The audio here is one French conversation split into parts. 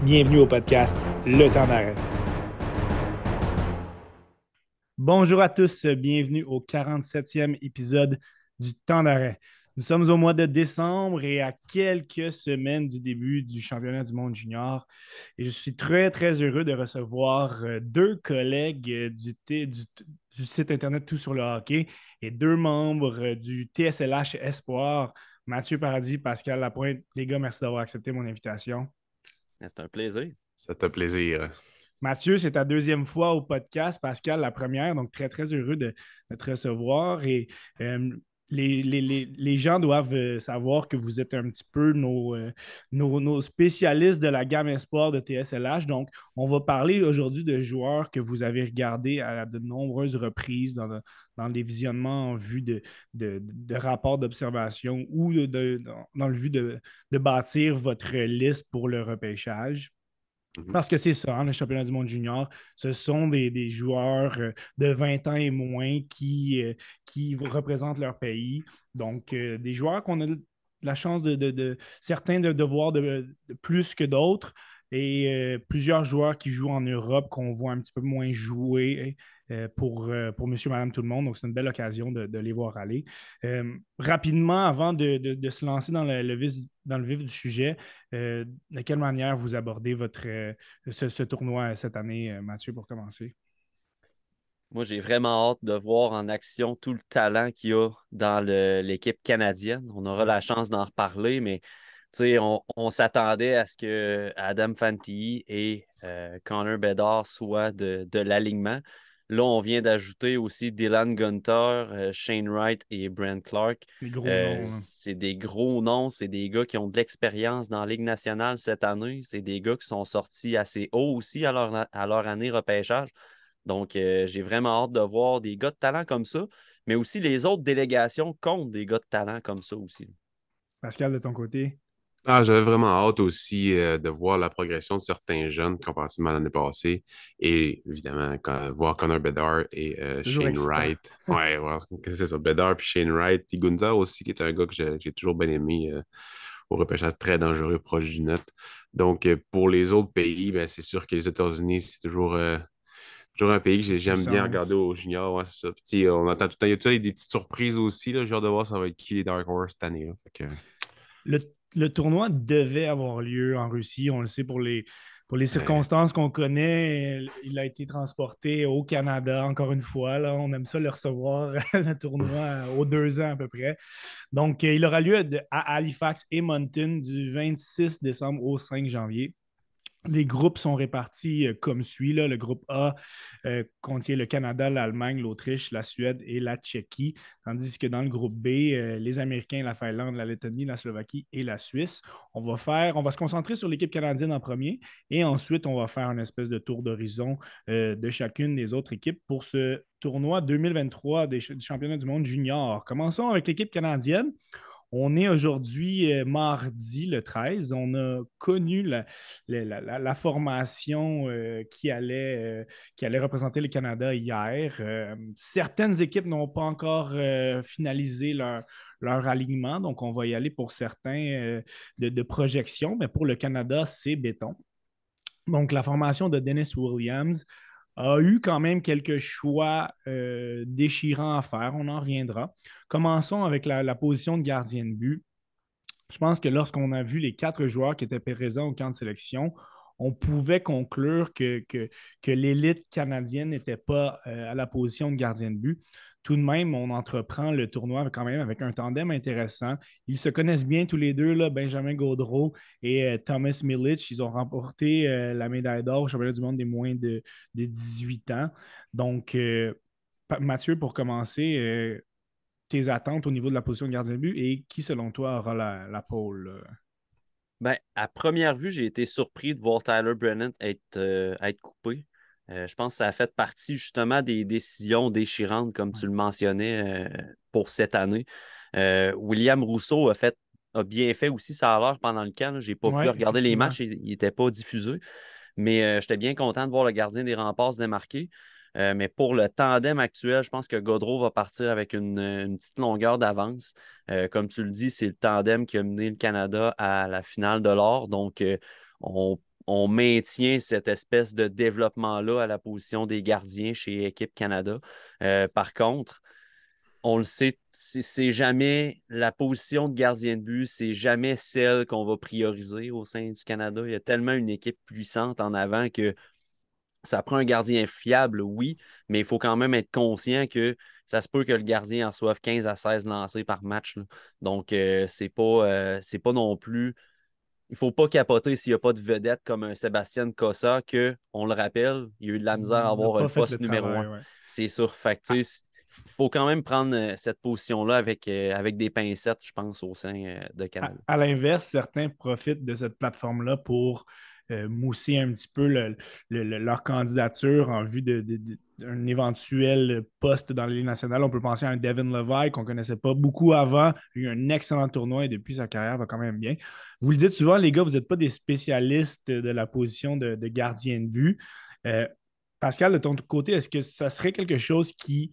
Bienvenue au podcast Le Temps d'arrêt. Bonjour à tous, bienvenue au 47e épisode du Temps d'arrêt. Nous sommes au mois de décembre et à quelques semaines du début du championnat du monde junior. Et je suis très, très heureux de recevoir deux collègues du site Internet Tout sur le hockey et deux membres du TSLH Espoir, Mathieu Paradis, Pascal Lapointe. Les gars, merci d'avoir accepté mon invitation. C'est un plaisir. Ça fait plaisir. Mathieu, c'est ta deuxième fois au podcast. Pascal, la première. Donc, très, très heureux de te recevoir. Et euh, les gens doivent savoir que vous êtes un petit peu nos spécialistes de la gamme espoir de TSLH. Donc, on va parler aujourd'hui de joueurs que vous avez regardés à de nombreuses reprises dans les visionnements en vue de rapports d'observation ou dans le vue de bâtir votre liste pour le repêchage. Mhm. Parce que c'est ça, hein, le championnat du monde junior, ce sont des joueurs de 20 ans et moins qui représentent leur pays. Donc, des joueurs qu'on a la chance certains de voir de plus que d'autres et plusieurs joueurs qui jouent en Europe qu'on voit un petit peu moins jouer pour monsieur, madame, tout le monde. Donc, c'est une belle occasion de les voir aller. Rapidement, avant de se lancer dans le vif du sujet, de quelle manière vous abordez ce tournoi cette année, Mathieu, pour commencer? Moi, j'ai vraiment hâte de voir en action tout le talent qu'il y a dans l'équipe canadienne. On aura la chance d'en reparler, mais on s'attendait à ce que Adam Fantilli et Connor Bedard soient de l'alignement. Là, on vient d'ajouter aussi Dylan Gunter, Shane Wright et Brent Clark. Les gros noms, là. C'est des gros noms, c'est des gars qui ont de l'expérience dans la Ligue nationale cette année. C'est des gars qui sont sortis assez haut aussi à leur année repêchage. Donc, j'ai vraiment hâte de voir des gars de talent comme ça, mais aussi les autres délégations comptent des gars de talent comme ça aussi. Pascal, de ton côté, J'avais vraiment hâte aussi de voir la progression de certains jeunes comparativement à l'année passée. Et évidemment, voir Connor Bedard et c'est toujours Shane excitant. Wright. Ouais, voir c'est ça. Bedard puis Shane Wright. Puis Gunza aussi, qui est un gars que j'ai toujours bien aimé au repêchage très dangereux, proche du net. Donc, pour les autres pays, ben, c'est sûr que les États-Unis, c'est toujours un pays que j'aime bien regarder Puissance. aux juniors. Ouais, c'est ça. Puis, tu sais, on entend tout le temps, il y a tout le temps des petites surprises aussi. Là, genre de voir ça va être qui les Dark Horse cette année. Là. Le, le tournoi devait avoir lieu en Russie, on le sait pour les Ouais. circonstances qu'on connaît. Il a été transporté au Canada, encore une fois. Là, on aime ça le recevoir, le tournoi, aux 2 ans à peu près. Donc, il aura lieu à Halifax et Moncton du 26 décembre au 5 janvier. Les groupes sont répartis comme suit. Là. Le groupe A contient le Canada, l'Allemagne, l'Autriche, la Suède et la Tchéquie, tandis que dans le groupe B, les Américains, la Finlande, la Lettonie, la Slovaquie et la Suisse. On va se concentrer sur l'équipe canadienne en premier et ensuite, on va faire une espèce de tour d'horizon de chacune des autres équipes pour ce tournoi 2023 du championnat du monde junior. Commençons avec l'équipe canadienne. On est aujourd'hui mardi le 13. On a connu la formation qui allait représenter le Canada hier. Certaines équipes n'ont pas encore finalisé leur alignement, donc on va y aller pour certains de projection, mais pour le Canada, c'est béton. Donc, la formation de Dennis Williams a eu quand même quelques choix déchirants à faire. On en reviendra. Commençons avec la position de gardien de but. Je pense que lorsqu'on a vu les 4 joueurs qui étaient présents au camp de sélection, on pouvait conclure que l'élite canadienne n'était pas à la position de gardien de but. Tout de même, on entreprend le tournoi quand même avec un tandem intéressant. Ils se connaissent bien tous les deux, là, Benjamin Gaudreau et Thomas Milic. Ils ont remporté la médaille d'or au championnat du monde des moins de 18 ans. Donc, Mathieu, pour commencer, tes attentes au niveau de la position de gardien de but et qui, selon toi, aura la pole? Ben, à première vue, j'ai été surpris de voir Tyler Brennan être coupé. Je pense que ça a fait partie justement des décisions déchirantes, comme tu le mentionnais, pour cette année. William Rousseau a bien fait aussi ça à l'heure pendant le camp. Je n'ai pas pu Oui, regarder les effectivement. matchs, il n'était pas diffusé. Mais j'étais bien content de voir le gardien des remparts se démarquer. Mais pour le tandem actuel, je pense que Gaudreau va partir avec une petite longueur d'avance. Comme tu le dis, c'est le tandem qui a mené le Canada à la finale de l'or. Donc, on maintient cette espèce de développement-là à la position des gardiens chez Équipe Canada. Par contre, on le sait, c'est jamais la position de gardien de but, c'est jamais celle qu'on va prioriser au sein du Canada. Il y a tellement une équipe puissante en avant que ça prend un gardien fiable, oui, mais il faut quand même être conscient que ça se peut que le gardien en reçoive 15 à 16 lancés par match, là. Donc, c'est pas non plus. Il ne faut pas capoter s'il n'y a pas de vedette comme un Sébastien Cossa, que, on le rappelle, il a eu de la misère à Il n'a avoir pas le fait le poste numéro travail, un. ouais. C'est sûr. Fait que, tu sais, faut quand même prendre cette position-là avec des pincettes, je pense, au sein de Canada. À l'inverse, certains profitent de cette plateforme-là pour mousser un petit peu leur candidature en vue d'un éventuel poste dans la Ligue nationale. On peut penser à un Devin Levi qu'on ne connaissait pas beaucoup avant. Il a eu un excellent tournoi et depuis, sa carrière va quand même bien. Vous le dites souvent, les gars, vous n'êtes pas des spécialistes de la position de gardien de but. Euh, Pascal, de ton côté, est-ce que ça serait quelque chose qui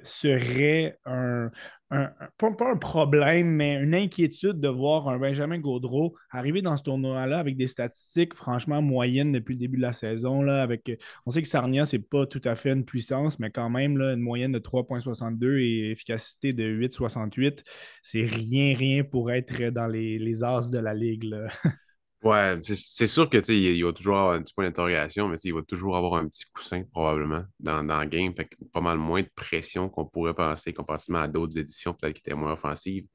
serait pas un problème, mais une inquiétude de voir un Benjamin Gaudreau arriver dans ce tournoi-là avec des statistiques franchement moyennes depuis le début de la saison. Là, on sait que Sarnia, c'est pas tout à fait une puissance, mais quand même, là, une moyenne de 3,62 et efficacité de 8,68, c'est rien pour être dans les as de la Ligue, là. Ouais, c'est sûr que tu sais, il va toujours avoir un petit point d'interrogation, mais tu sais, il va toujours avoir un petit coussin probablement dans le game. Fait que pas mal moins de pression qu'on pourrait penser comparativement à d'autres éditions, peut-être qui étaient moins offensives.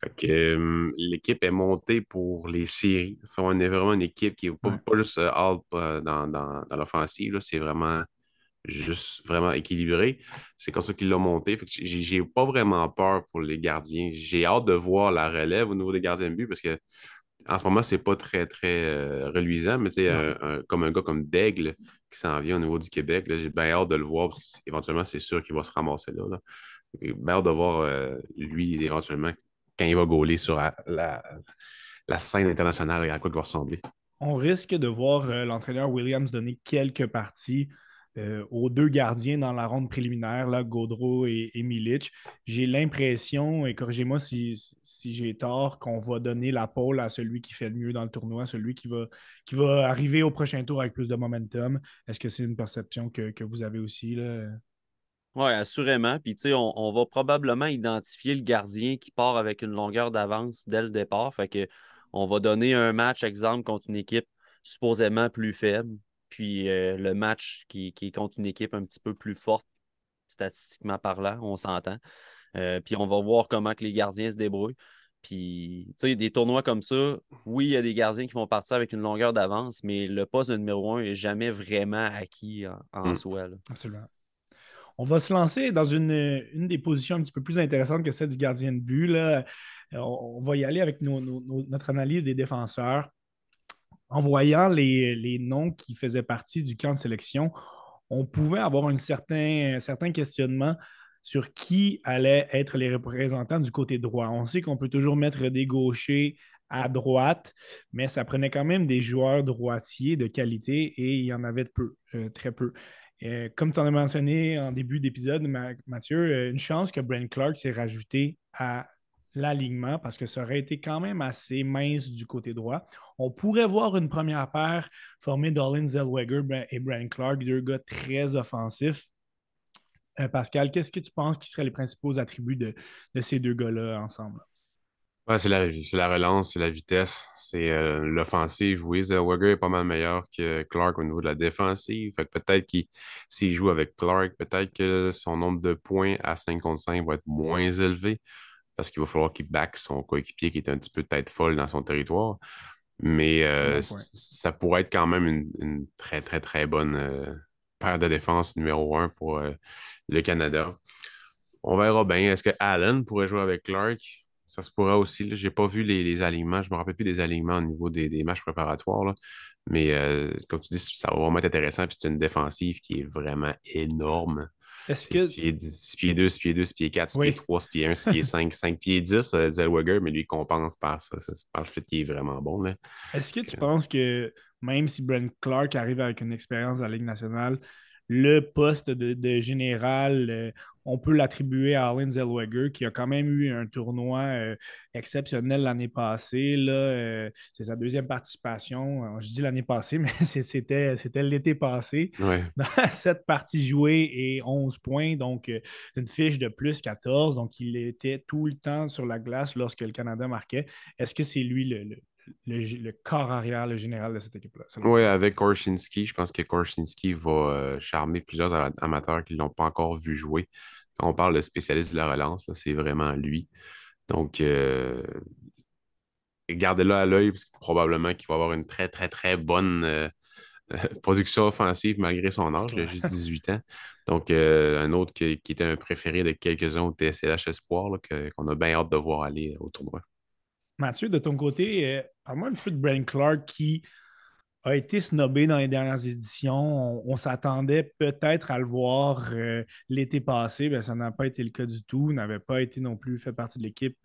Fait que l'équipe est montée pour les séries. Fait, on est vraiment une équipe qui n'est pas, Ouais. pas juste out dans l'offensive, là, c'est vraiment juste vraiment équilibré. C'est comme ça qu'ils l'ont monté. Fait que j'ai pas vraiment peur pour les gardiens. J'ai hâte de voir la relève au niveau des gardiens de but parce que en ce moment, c'est pas très, très reluisant, mais tu sais, Non. comme un gars comme Daigle qui s'en vient au niveau du Québec, là, j'ai bien hâte de le voir parce qu'éventuellement, c'est sûr qu'il va se ramasser là. J'ai bien hâte de voir lui, éventuellement, quand il va gauler sur la scène internationale, à quoi il va ressembler. On risque de voir l'entraîneur Williams donner quelques parties aux deux gardiens dans la ronde préliminaire, là, Gaudreau et Milic. J'ai l'impression, et corrigez-moi si j'ai tort, qu'on va donner la pole à celui qui fait le mieux dans le tournoi, celui qui va arriver au prochain tour avec plus de momentum. Est-ce que c'est une perception que vous avez aussi, là? Oui, assurément. Puis, tu sais, on va probablement identifier le gardien qui part avec une longueur d'avance dès le départ. Fait que on va donner un match, exemple, contre une équipe supposément plus faible. Puis, le match qui est contre une équipe un petit peu plus forte, statistiquement parlant, on s'entend. Puis, on va voir comment que les gardiens se débrouillent. Puis, tu sais, des tournois comme ça, oui, il y a des gardiens qui vont partir avec une longueur d'avance, mais le poste de numéro un n'est jamais vraiment acquis en Hmm. soi, là. Absolument. On va se lancer dans une des positions un petit peu plus intéressantes que celle du gardien de but, là. On va y aller avec notre analyse des défenseurs. En voyant les noms qui faisaient partie du camp de sélection, on pouvait avoir un certain questionnement sur qui allait être les représentants du côté droit. On sait qu'on peut toujours mettre des gauchers à droite, mais ça prenait quand même des joueurs droitiers de qualité et il y en avait peu, très peu. Comme tu en as mentionné en début d'épisode, Mathieu, une chance que Brent Clark s'est rajouté à l'alignement parce que ça aurait été quand même assez mince du côté droit. On pourrait voir une première paire formée d'Olin Zellweger et Brent Clark, deux gars très offensifs. Pascal, qu'est-ce que tu penses qui seraient les principaux attributs de ces deux gars-là ensemble? Ouais, c'est la relance, c'est la vitesse, c'est l'offensive. Oui, Zellweger est pas mal meilleur que Clark au niveau de la défensive. Fait que peut-être qu'il s'il joue avec Clark, peut-être que son nombre de points à 5 contre 5 va être moins élevé parce qu'il va falloir qu'il back son coéquipier qui est un petit peu tête folle dans son territoire. Mais C'est un bon point. ça pourrait être quand même une très, très, très bonne paire de défense numéro un pour le Canada. On verra bien. Est-ce que Allen pourrait jouer avec Clark? Ça se pourrait aussi. Je n'ai pas vu les alignements. Je ne me rappelle plus des alignements au niveau des matchs préparatoires, là. Mais comme tu dis, ça va vraiment être intéressant. Puis c'est une défensive qui est vraiment énorme. Est-ce C'est 6 que. pieds, 6 pieds 2, 6 pieds 2, 6 pieds 4, 6 pieds Oui. 3, 6 pieds 1, 6 pieds 5, 5 pieds 10, Zellweger, mais lui, il compense par ça, par le fait qu'il est vraiment bon, là. Est-ce que tu Que- penses que même si Brent Clark arrive avec une expérience de la Ligue nationale, le poste de général, on peut l'attribuer à Allen Zellweger, qui a quand même eu un tournoi exceptionnel l'année passée. Là, c'est sa deuxième participation. Je dis l'année passée, mais c'était l'été passé. Ouais. Dans 7 parties jouées et 11 points, donc une fiche de plus 14. Donc, il était tout le temps sur la glace lorsque le Canada marquait. Est-ce que c'est lui le corps arrière, le général de cette équipe-là, selon Oui, toi? avec Korchinski, je pense que Korchinski va charmer plusieurs amateurs qui ne l'ont pas encore vu jouer. Quand on parle de spécialiste de la relance, là, c'est vraiment lui. Donc, gardez-le à l'œil parce que probablement qu'il va avoir une très, très, très bonne production offensive malgré son âge. Il a Ouais. juste 18 ans. Donc, un autre qui était un préféré de quelques-uns au TSLH Espoir là, qu'on a bien hâte de voir aller au tournoi. Mathieu, de ton côté, parle-moi un petit peu de Brent Clark qui a été snobé dans les dernières éditions. On s'attendait peut-être à le voir l'été passé. Ben, ça n'a pas été le cas du tout. Il n'avait pas été non plus fait partie de l'équipe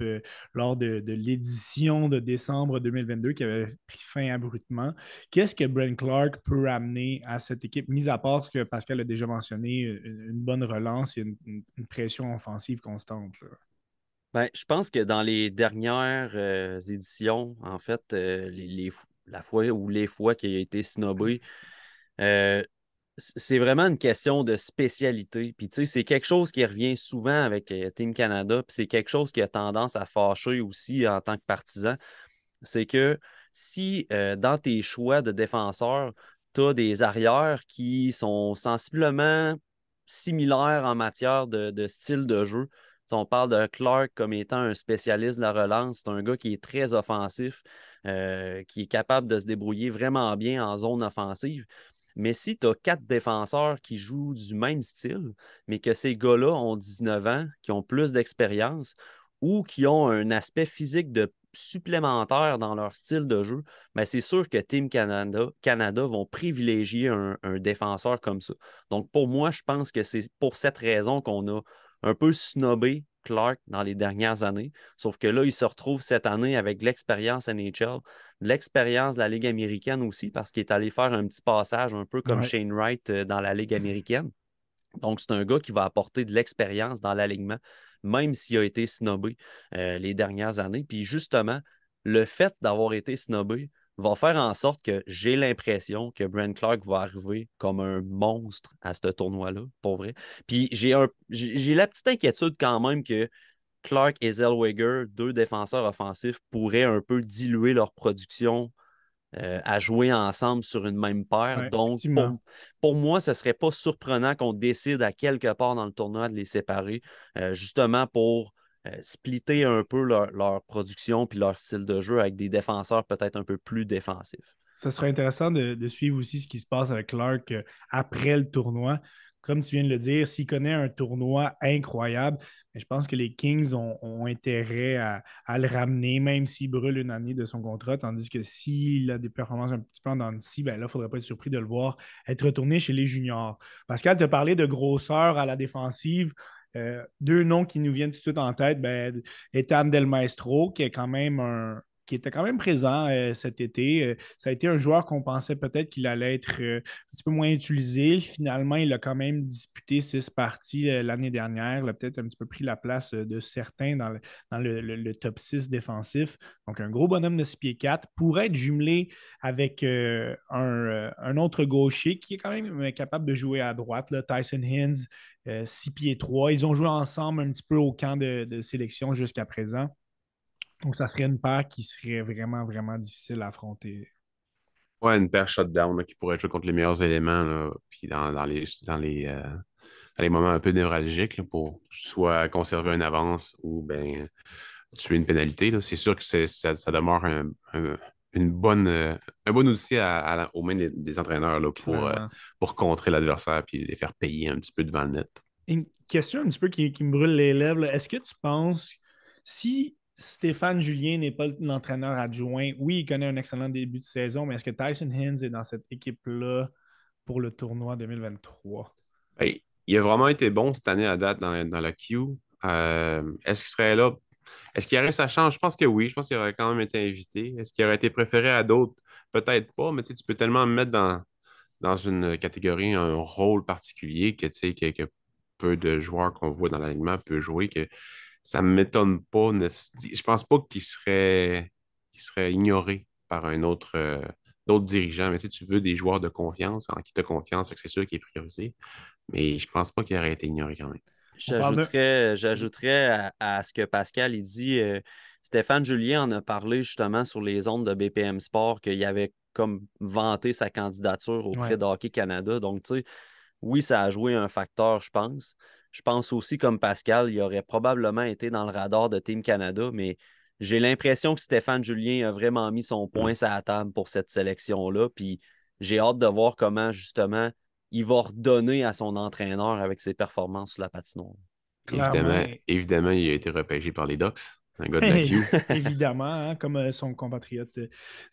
lors de l'édition de décembre 2022 qui avait pris fin abruptement. Qu'est-ce que Brent Clark peut amener à cette équipe, mis à part ce que Pascal a déjà mentionné, une bonne relance et une pression offensive constante, là? Ben, je pense que dans les dernières éditions, en fait, la fois ou les fois qu'il a été snobé, euh, c'est vraiment une question de spécialité. Puis, tu sais, c'est quelque chose qui revient souvent avec Team Canada, puis c'est quelque chose qui a tendance à fâcher aussi en tant que partisan. C'est que si dans tes choix de défenseurs, tu as des arrières qui sont sensiblement similaires en matière de style de jeu. Si on parle de Clark comme étant un spécialiste de la relance, c'est un gars qui est très offensif, qui est capable de se débrouiller vraiment bien en zone offensive. Mais si tu as 4 défenseurs qui jouent du même style, mais que ces gars-là ont 19 ans, qui ont plus d'expérience ou qui ont un aspect physique de supplémentaire dans leur style de jeu, ben c'est sûr que Canada vont privilégier un défenseur comme ça. Donc, pour moi, je pense que c'est pour cette raison qu'on a un peu snobé Clark dans les dernières années. Sauf que là, il se retrouve cette année avec de l'expérience NHL, de l'expérience de la Ligue américaine aussi, parce qu'il est allé faire un petit passage un peu comme Ouais. Shane Wright dans la Ligue américaine. Donc, c'est un gars qui va apporter de l'expérience dans l'alignement, même s'il a été snobé les dernières années. Puis justement, le fait d'avoir été snobé va faire en sorte que j'ai l'impression que Brent Clark va arriver comme un monstre à ce tournoi-là, pour vrai. Puis j'ai la petite inquiétude quand même que Clark et Zellweger, 2 défenseurs offensifs, pourraient un peu diluer leur production à jouer ensemble sur une même paire. Ouais, Donc, effectivement. pour moi, ce ne serait pas surprenant qu'on décide à quelque part dans le tournoi de les séparer, justement pour splitter un peu leur production puis leur style de jeu avec des défenseurs peut-être un peu plus défensifs. Ça serait intéressant de suivre aussi ce qui se passe avec Clark après le tournoi. Comme tu viens de le dire, s'il connaît un tournoi incroyable, je pense que les Kings ont intérêt à le ramener, même s'il brûle une année de son contrat. Tandis que s'il a des performances un petit peu en dents de scie, ben là, il ne faudrait pas être surpris de le voir être retourné chez les juniors. Pascal te parlait de grosseur à la défensive. 2 noms qui nous viennent tout de suite en tête, ben, Ethan Del Maestro, qui était quand même présent cet été. Ça a été un joueur qu'on pensait peut-être qu'il allait être un petit peu moins utilisé. Finalement, il a quand même disputé 6 parties l'année dernière. Il a peut-être un petit peu pris la place de certains dans le top 6 défensif. Donc, un gros bonhomme de 6 pieds 4 pourrait être jumelé avec un autre gaucher qui est quand même capable de jouer à droite, là, Tyson Hinds, 6 pieds 3. Ils ont joué ensemble un petit peu au camp de sélection jusqu'à présent. Donc, ça serait une paire qui serait vraiment, vraiment difficile à affronter. Ouais, une paire shutdown là, qui pourrait jouer contre les meilleurs éléments, là, puis dans les moments un peu névralgiques là, pour soit conserver une avance ou ben, tuer une pénalité. Là. C'est sûr que ça demeure une bonne, un bon outil aux mains des entraîneurs là, Clairement. pour contrer l'adversaire et les faire payer un petit peu devant le net. Une question un petit peu qui me brûle les lèvres, là. Est-ce que tu penses, si Stéphane Julien n'est pas l'entraîneur adjoint, oui, il connaît un excellent début de saison, mais est-ce que Tyson Hinds est dans cette équipe-là pour le tournoi 2023? Ben, il a vraiment été bon cette année à date dans la Q. Est-ce qu'il serait là? Est-ce qu'il y aurait sa chance? Je pense que oui. Je pense qu'il aurait quand même été invité. Est-ce qu'il aurait été préféré à d'autres? Peut-être pas, mais tu sais, tu peux tellement me mettre dans une catégorie, un rôle particulier que, tu sais, que peu de joueurs qu'on voit dans l'alignement peuvent jouer, que ça ne m'étonne pas. Je pense pas qu'il serait ignoré par un autre, d'autres dirigeants. Mais si tu veux des joueurs de confiance, en qui tu as confiance, fait que c'est sûr qu'il est priorisé. Mais je pense pas qu'il aurait été ignoré quand même. On parle de. J'ajouterais à ce que Pascal il dit, Stéphane Julien en a parlé justement sur les ondes de BPM Sport, qu'il avait comme vanté sa candidature auprès Ouais, de Hockey Canada. Donc, tu sais, oui, ça a joué un facteur, je pense. Je pense aussi, comme Pascal, il aurait probablement été dans le radar de Team Canada, mais j'ai l'impression que Stéphane Julien a vraiment mis son Mm. point sur la table pour cette sélection-là. Puis j'ai hâte de voir comment, justement, il va redonner à son entraîneur avec ses performances sur la patinoire. clairement. Évidemment, il a été repêché par les Ducks, un gars de la Q. Évidemment, hein, comme son compatriote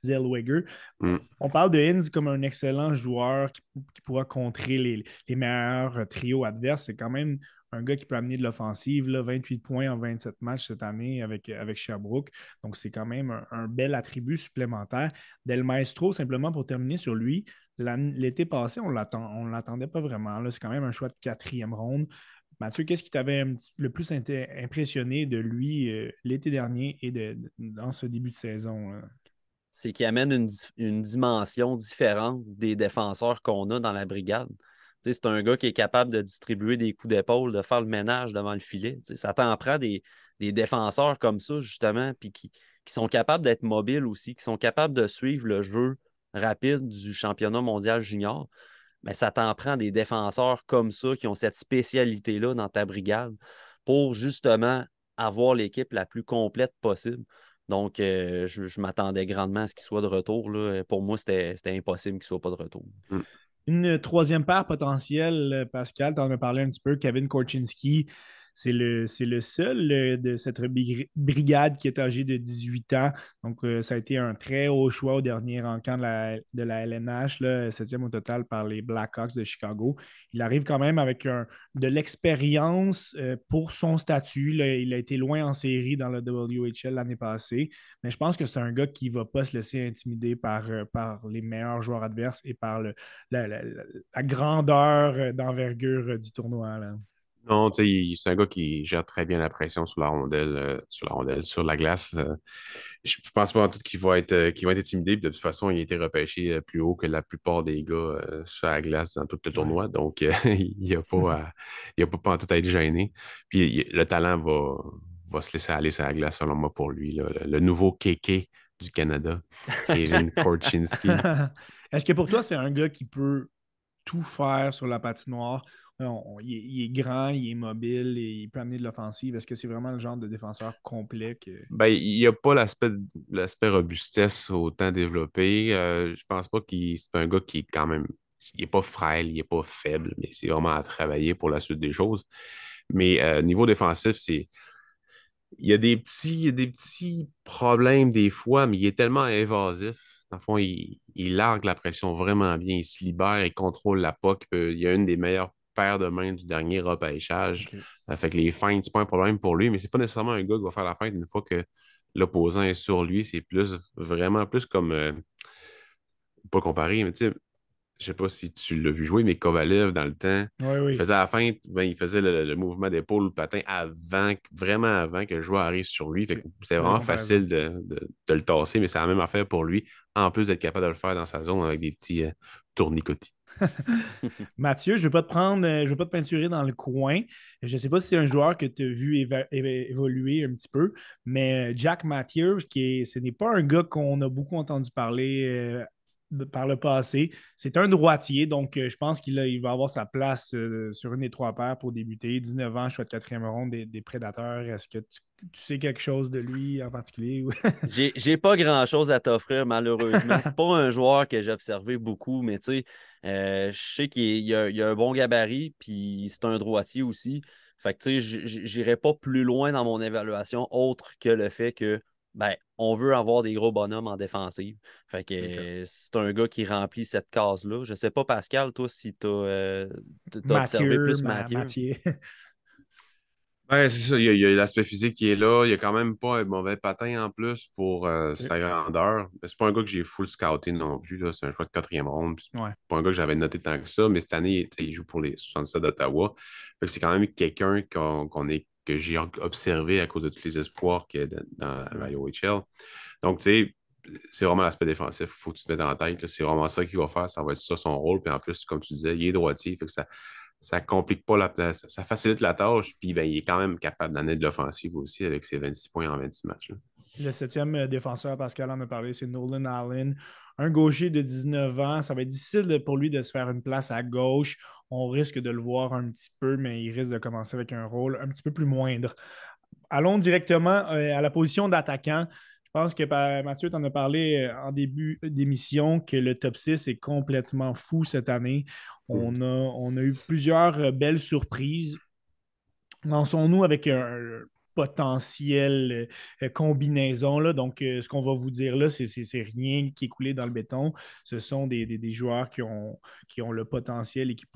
Zellweger. Mm. On parle de Inns comme un excellent joueur qui pourra contrer les meilleurs trios adverses. C'est quand même un gars qui peut amener de l'offensive, 28 points en 27 matchs cette année avec Sherbrooke. Donc, c'est quand même un bel attribut supplémentaire. Del Maestro, simplement pour terminer sur lui, l'été passé, on ne l'attendait pas vraiment. Là, c'est quand même un choix de quatrième ronde. Mathieu, qu'est-ce qui t'avait le plus impressionné de lui l'été dernier et dans ce début de saison, là? C'est qu'il amène une dimension différente des défenseurs qu'on a dans la brigade. Tu sais, c'est un gars qui est capable de distribuer des coups d'épaule, de faire le ménage devant le filet. Tu sais, ça t'en prend des défenseurs comme ça, justement, puis qui sont capables d'être mobiles aussi, qui sont capables de suivre le jeu rapide du championnat mondial junior. Mais ça t'en prend des défenseurs comme ça qui ont cette spécialité-là dans ta brigade pour justement avoir l'équipe la plus complète possible. Donc, je m'attendais grandement à ce qu'il soit de retour, là. Pour moi, c'était impossible qu'il ne soit pas de retour. Mm. Une troisième paire potentielle, Pascal, tu en as parlé un petit peu, Kevin Korchinski, c'est le seul de cette brigade qui est âgé de 18 ans. Donc, ça a été un très haut choix au dernier encamp de la LNH, là, septième au total par les Blackhawks de Chicago. Il arrive quand même avec de l'expérience pour son statut. Là. Il a été loin en série dans le WHL l'année passée, mais je pense que c'est un gars qui ne va pas se laisser intimider par les meilleurs joueurs adverses et par la grandeur d'envergure du tournoi, là. Non, tu sais, c'est un gars qui gère très bien la pression sur la glace. Je pense pas en tout qu'il va être intimidé. Puis de toute façon, il a été repêché plus haut que la plupart des gars sur la glace dans tout le Ouais. tournoi. Donc, il n'y a pas il y a pas en tout à être gêné. Puis le talent va se laisser aller sur la glace, selon moi, pour lui, là. Le nouveau Kéké du Canada, Kevin Korchinski. Est-ce que pour toi, c'est un gars qui peut tout faire sur la patinoire? Il est grand, il est mobile et il peut amener de l'offensive. Est-ce que c'est vraiment le genre de défenseur complet que. Ben, il n'y a pas l'aspect robustesse autant développé. Je pense pas qu'il c'est un gars qui est quand même. Il n'est pas frêle, il n'est pas faible, mais c'est vraiment à travailler pour la suite des choses. Mais niveau défensif, il y a des petits problèmes des fois, mais il est tellement évasif. Dans le fond, il largue la pression vraiment bien, il se libère, il contrôle la puck. Il y a une des meilleures paires de mains du dernier repêchage. OK. Fait que les feintes, c'est pas un problème pour lui, mais c'est pas nécessairement un gars qui va faire la feinte une fois que l'opposant est sur lui. C'est vraiment plus comme, pas comparé, mais tu sais, je sais pas si tu l'as vu jouer, mais Kovalev, dans le temps, Oui, il oui. faisait la feinte, ben, il faisait le mouvement d'épaule, le patin vraiment avant que le joueur arrive sur lui. Fait OK. que c'était Belle vraiment comparaison. facile de le tasser, mais c'est la même affaire pour lui, en plus d'être capable de le faire dans sa zone avec des petits tournicotis. Mathieu, je ne vais pas te prendre, je vais pas te peinturer dans le coin. Je ne sais pas si c'est un joueur que tu as vu évoluer un petit peu, mais Jack Matthews, ce n'est pas un gars qu'on a beaucoup entendu parler par le passé. C'est un droitier, donc je pense il va avoir sa place sur une des trois paires pour débuter. 19 ans, choix de quatrième ronde des Prédateurs. Est-ce que tu sais quelque chose de lui en particulier? J'ai pas grand-chose à t'offrir, malheureusement. C'est pas un joueur que j'ai observé beaucoup, mais tu sais, je sais qu'il a un bon gabarit, puis c'est un droitier aussi. Fait que tu sais, j'irai pas plus loin dans mon évaluation, autre que le fait que, ben, on veut avoir des gros bonhommes en défensive. Fait que C'est le cas. c'est un gars qui remplit cette case-là. Je sais pas, Pascal, toi, si t'as observé Mathieu, plus Mathieu. Mathieu. Ouais, c'est ça, il y a l'aspect physique qui est là. Il y a quand même pas un mauvais patin en plus pour OK. sa grandeur. C'est pas un gars que j'ai full scouté non plus, là. C'est un choix de quatrième ronde. C'est Ouais. pas un gars que j'avais noté tant que ça, mais cette année, tu sais, il joue pour les 67 d'Ottawa. Fait que c'est quand même quelqu'un que j'ai observé à cause de tous les espoirs qu'il y a dans la Ouais. OHL. Donc, tu sais, c'est vraiment l'aspect défensif. Il faut que tu te mettes en tête, là. C'est vraiment ça qu'il va faire. Ça va être ça son rôle. Puis en plus, comme tu disais, il est droitier. Fait que ça complique pas ça facilite la tâche. Puis ben, il est quand même capable d'amener de l'offensive aussi avec ses 26 points en 26 matchs, là. Le septième défenseur, Pascal en a parlé, c'est Nolan Allen. Un gaucher de 19 ans. Ça va être difficile pour lui de se faire une place à gauche. On risque de le voir un petit peu, mais il risque de commencer avec un rôle un petit peu plus moindre. Allons directement à la position d'attaquant. Je pense que Mathieu t'en a parlé en début d'émission que le top 6 est complètement fou cette année. Mhm. On a eu plusieurs belles surprises. Lançons-nous avec un potentiel combinaison. Là. Donc, ce qu'on va vous dire là, c'est rien qui est coulé dans le béton. Ce sont des joueurs qui ont le potentiel et qui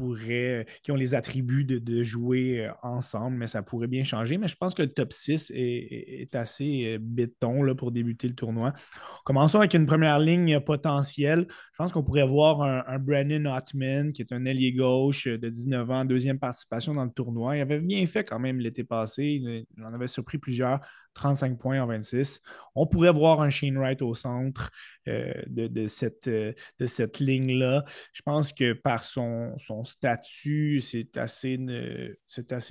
ont les attributs de jouer ensemble, mais ça pourrait bien changer. Mais je pense que le top 6 est assez béton là, pour débuter le tournoi. Commençons avec une première ligne potentielle. Je pense qu'on pourrait voir un Brandon Ottman, qui est un ailier gauche de 19 ans, deuxième participation dans le tournoi. Il avait bien fait quand même l'été passé. Il en avait surpris plusieurs, 35 points en 26. On pourrait voir un Shane Wright au centre de cette ligne-là. Je pense que par son statut, c'est assez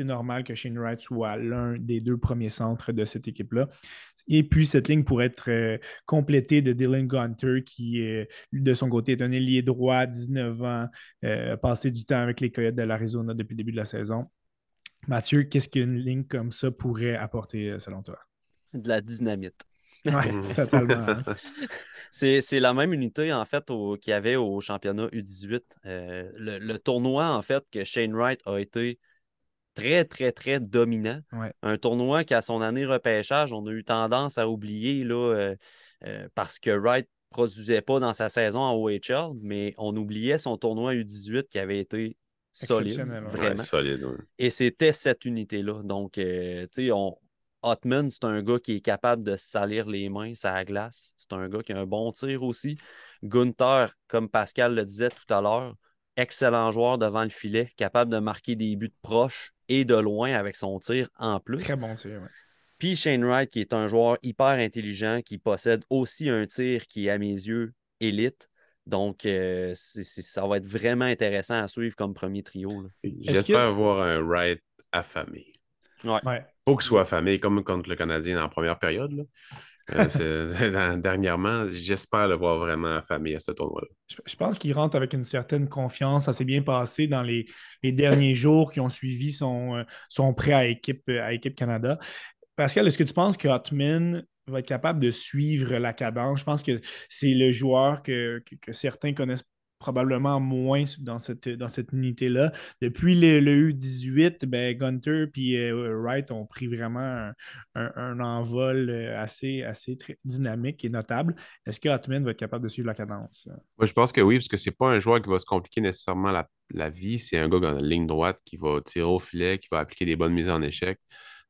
normal que Shane Wright soit l'un des deux premiers centres de cette équipe-là. Et puis, cette ligne pourrait être complétée de Dylan Gunter, qui, lui, de son côté, est un ailier droit, 19 ans, passé du temps avec les Coyotes de l'Arizona depuis le début de la saison. Mathieu, qu'est-ce qu'une ligne comme ça pourrait apporter selon toi? De la dynamite. Oui, Mhm. totalement. Hein. C'est la même unité, en fait, qu'il y avait au championnat U18. Le tournoi, en fait, que Shane Wright a été très, très, très dominant. Ouais, Un tournoi qu'à son année repêchage, on a eu tendance à oublier là, parce que Wright ne produisait pas dans sa saison en OHL, mais on oubliait son tournoi U18 qui avait été solide, exceptionnel. Ouais. Ouais, vraiment. solide. Ouais. Et c'était cette unité-là. Donc, tu sais, Hotman, c'est un gars qui est capable de se salir les mains, ça la glace. C'est un gars qui a un bon tir aussi. Gunther, comme Pascal le disait tout à l'heure, excellent joueur devant le filet, capable de marquer des buts proches et de loin avec son tir en plus. Très bon tir. Ouais. Puis Shane Wright, qui est un joueur hyper intelligent, qui possède aussi un tir qui est, à mes yeux, élite. Donc, ça va être vraiment intéressant à suivre comme premier trio, là. Est-ce J'espère que. avoir un Wright affamé. Ouais. Ouais. Faut qu'il soit affamé, comme contre le Canadien en première période, là. Dernièrement, j'espère le voir vraiment affamé à ce tournoi-là. Je pense qu'il rentre avec une certaine confiance. Ça s'est bien passé dans les derniers jours qui ont suivi son prêt à Équipe Canada. Pascal, est-ce que tu penses que Hotman va être capable de suivre la cadence? Je pense que c'est le joueur que certains connaissent probablement moins dans cette unité-là. Depuis le U18, ben, Gunter et Wright ont pris vraiment un envol assez très dynamique et notable. Est-ce que Hotman va être capable de suivre la cadence? Moi, je pense que oui, parce que c'est pas un joueur qui va se compliquer nécessairement la vie. C'est un gars dans la ligne droite qui va tirer au filet, qui va appliquer des bonnes mises en échec.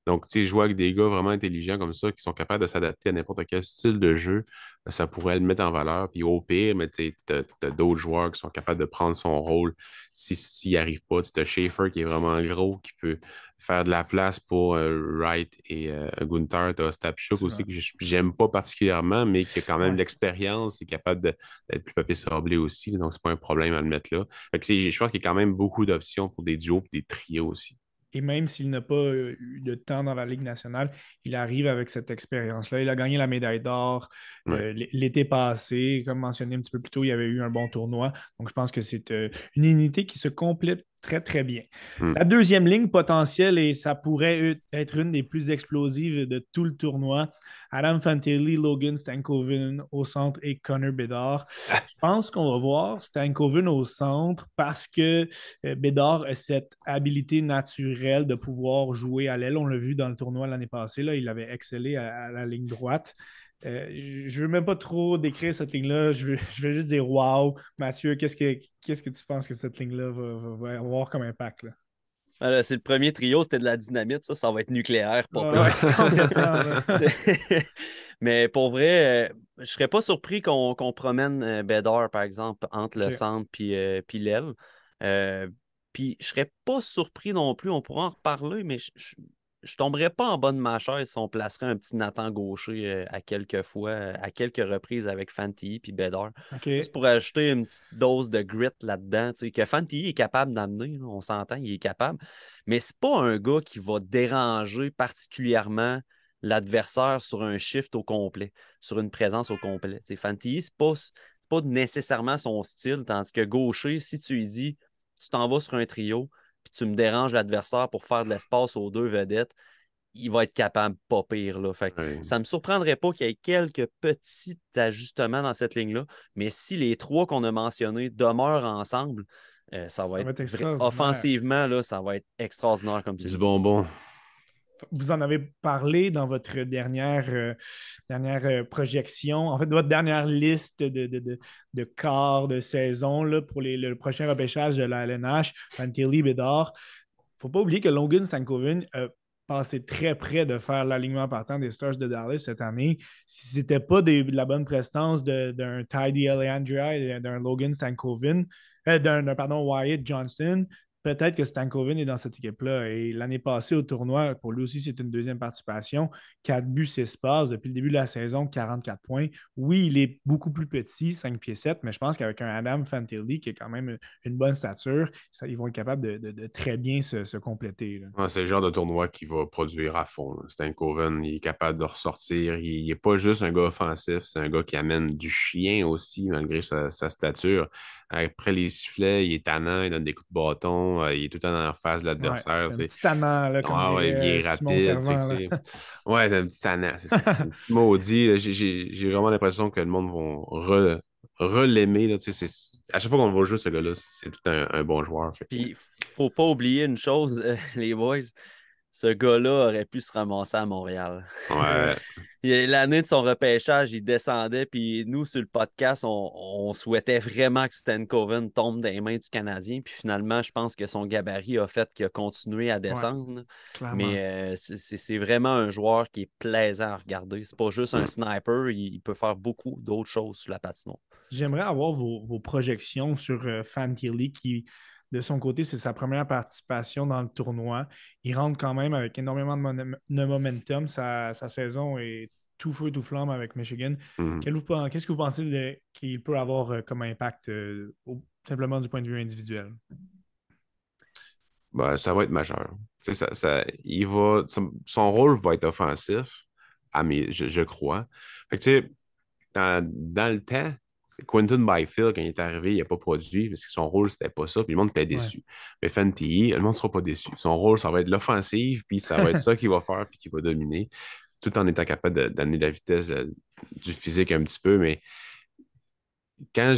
Donc, tu sais, jouer avec des gars vraiment intelligents comme ça, qui sont capables de s'adapter à n'importe quel style de jeu, ça pourrait le mettre en valeur. Puis au pire, mais tu as d'autres joueurs qui sont capables de prendre son rôle s'il n'y arrive pas. Tu as Schaefer qui est vraiment gros, qui peut faire de la place pour Wright et Gunther. Tu as Stapchuk aussi, Absolument. que j'aime pas particulièrement, mais qui a quand même Ouais. l'expérience et capable d'être plus papier sablé aussi. Donc, c'est pas un problème à le mettre là. Fait que je pense qu'il y a quand même beaucoup d'options pour des duos et des trios aussi. Et même s'il n'a pas eu de temps dans la Ligue nationale, il arrive avec cette expérience-là. Il a gagné la médaille d'or Ouais. l'été passé. Comme mentionné un petit peu plus tôt, il y avait eu un bon tournoi. Donc, je pense que c'est une unité qui se complète très, très bien. Hmm. La deuxième ligne potentielle, et ça pourrait être une des plus explosives de tout le tournoi, Adam Fantilli, Logan Stankoven au centre et Connor Bedard. Je pense qu'on va voir Stankoven au centre parce que Bédard a cette habilité naturelle de pouvoir jouer à l'aile. On l'a vu dans le tournoi l'année passée. Là, il avait excellé à la ligne droite. Je ne veux même pas trop décrire cette ligne-là. Je vais juste dire wow. Mathieu, qu'est-ce que tu penses que cette ligne-là va avoir comme impact? Là? C'est le premier trio, c'était de la dynamite, ça va être nucléaire, pas Ouais, pire. complètement. Là. Mais pour vrai, je serais pas surpris qu'on promène Bédard, par exemple, entre le OK. centre puis l'aile. Euh, Puis je serais pas surpris non plus, on pourra en reparler, mais je tomberais pas en bas de ma chaise si on placerait un petit Nathan Gaucher à quelques fois, à quelques reprises avec Fantilli puis Bédard. OK. Juste pour ajouter une petite dose de grit là-dedans, tu sais, que Fantilli est capable d'amener, là, on s'entend, il est capable, mais c'est pas un gars qui va déranger particulièrement l'adversaire sur un shift au complet, sur une présence au complet. Tu sais, Fantilli, c'est pas nécessairement son style, tandis que Gaucher, si tu lui dis tu t'en vas sur un trio, puis tu me déranges l'adversaire pour faire de l'espace aux deux vedettes, il va être capable, pas pire. Là. Fait que Ouais. ça ne me surprendrait pas qu'il y ait quelques petits ajustements dans cette ligne-là, mais si les trois qu'on a mentionnés demeurent ensemble, ça va Ça va être être extraordinaire. offensivement, là, ça va être extraordinaire, comme tu Du dis. bonbon. Vous en avez parlé dans votre dernière projection, en fait, votre dernière liste de quarts de saison là, pour le prochain repêchage de la LNH, Fantilli Bédard. Il ne faut pas oublier que Logan Stankoven a passé très près de faire l'alignement partant des Stars de Dallas cette année. Si ce n'était pas de la bonne prestance d'un Tidy Alejandra et d'un Logan Stankoven, pardon, Wyatt Johnston, peut-être que Stankoven est dans cette équipe-là. Et l'année passée au tournoi, pour lui aussi, c'est une deuxième participation. 4 buts, 6 passes. Depuis le début de la saison, 44 points. Oui, il est beaucoup plus petit, 5 pieds 7, mais je pense qu'avec un Adam Fantilli qui est quand même une bonne stature, ils vont être capables de très bien se compléter. Là. Ouais, c'est le genre de tournoi qui va produire à fond. Là. Stankoven, il est capable de ressortir. Il n'est pas juste un gars offensif, c'est un gars qui amène du chien aussi, malgré sa stature. Après les sifflets, il est tannant, il donne des coups de bâton, il est tout le temps en face de Ouais, l'adversaire. c'est un Tu sais. petit tannant, là, comme Ah ouais, il dirait est Simon rapide. Fait que Servant. Là. Ouais, c'est un petit tannant, c'est ça. C'est un petit maudit. J'ai vraiment l'impression que le monde va l'aimer. Là. Tu sais, à chaque fois qu'on va jouer ce gars-là, c'est tout un bon joueur. Fait que, Puis, faut pas oublier une chose, les boys, ce gars-là aurait pu se ramasser à Montréal. ouais. L'année de son repêchage, il descendait, puis nous, sur le podcast, on souhaitait vraiment que Stankoven tombe dans les mains du Canadien. Puis finalement, je pense que son gabarit a fait qu'il a continué à Ouais, descendre. clairement. Mais c'est vraiment un joueur qui est plaisant à regarder. C'est pas juste un Hmm. sniper, il peut faire beaucoup d'autres choses sur la patinoire. J'aimerais avoir vos projections sur Fantilli qui, de son côté, c'est sa première participation dans le tournoi. Il rentre quand même avec énormément de momentum. Sa saison est tout feu, tout flamme avec Michigan. Hmm. Qu'est-ce que vous pensez qu'il peut avoir comme impact simplement du point de vue individuel? Ben, ça va être majeur. Tu sais, son rôle va être offensif, je crois. Fait que, tu sais, dans le temps, Quentin Byfield, quand il est arrivé, il n'a pas produit parce que son rôle, c'était pas ça, puis le monde était Ouais. déçu. Mais Fantilli, le monde ne sera pas déçu. Son rôle, ça va être l'offensive, puis ça va être ça qu'il va faire, puis qu'il va dominer, tout en étant capable d'amener la vitesse, du physique un petit peu. Mais quand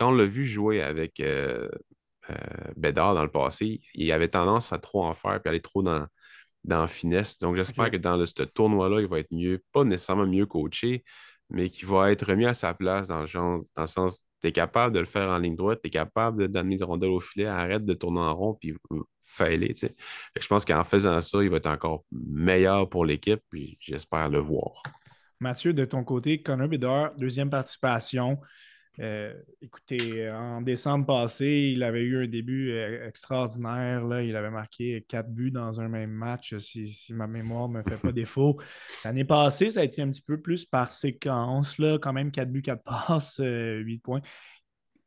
on l'a vu jouer avec euh, Bédard dans le passé, il avait tendance à trop en faire, puis aller trop dans la finesse. Donc, j'espère OK. que ce tournoi-là, il va être mieux, pas nécessairement mieux coaché, mais qu'il va être remis à sa place dans le sens, tu es capable de le faire en ligne droite, tu es capable d'amener des rondelles au filet, arrête de tourner en rond, puis fais-les, tu sais. Fait que je pense qu'en faisant ça, il va être encore meilleur pour l'équipe, puis j'espère le voir. Mathieu, de ton côté, Connor Bedard, deuxième participation. Écoutez, en décembre passé, il avait eu un début extraordinaire. Là. Il avait marqué 4 buts dans un même match, si ma mémoire ne me fait pas défaut. L'année passée, ça a été un petit peu plus par séquence. Là. Quand même, 4 buts, 4 passes, 8 points.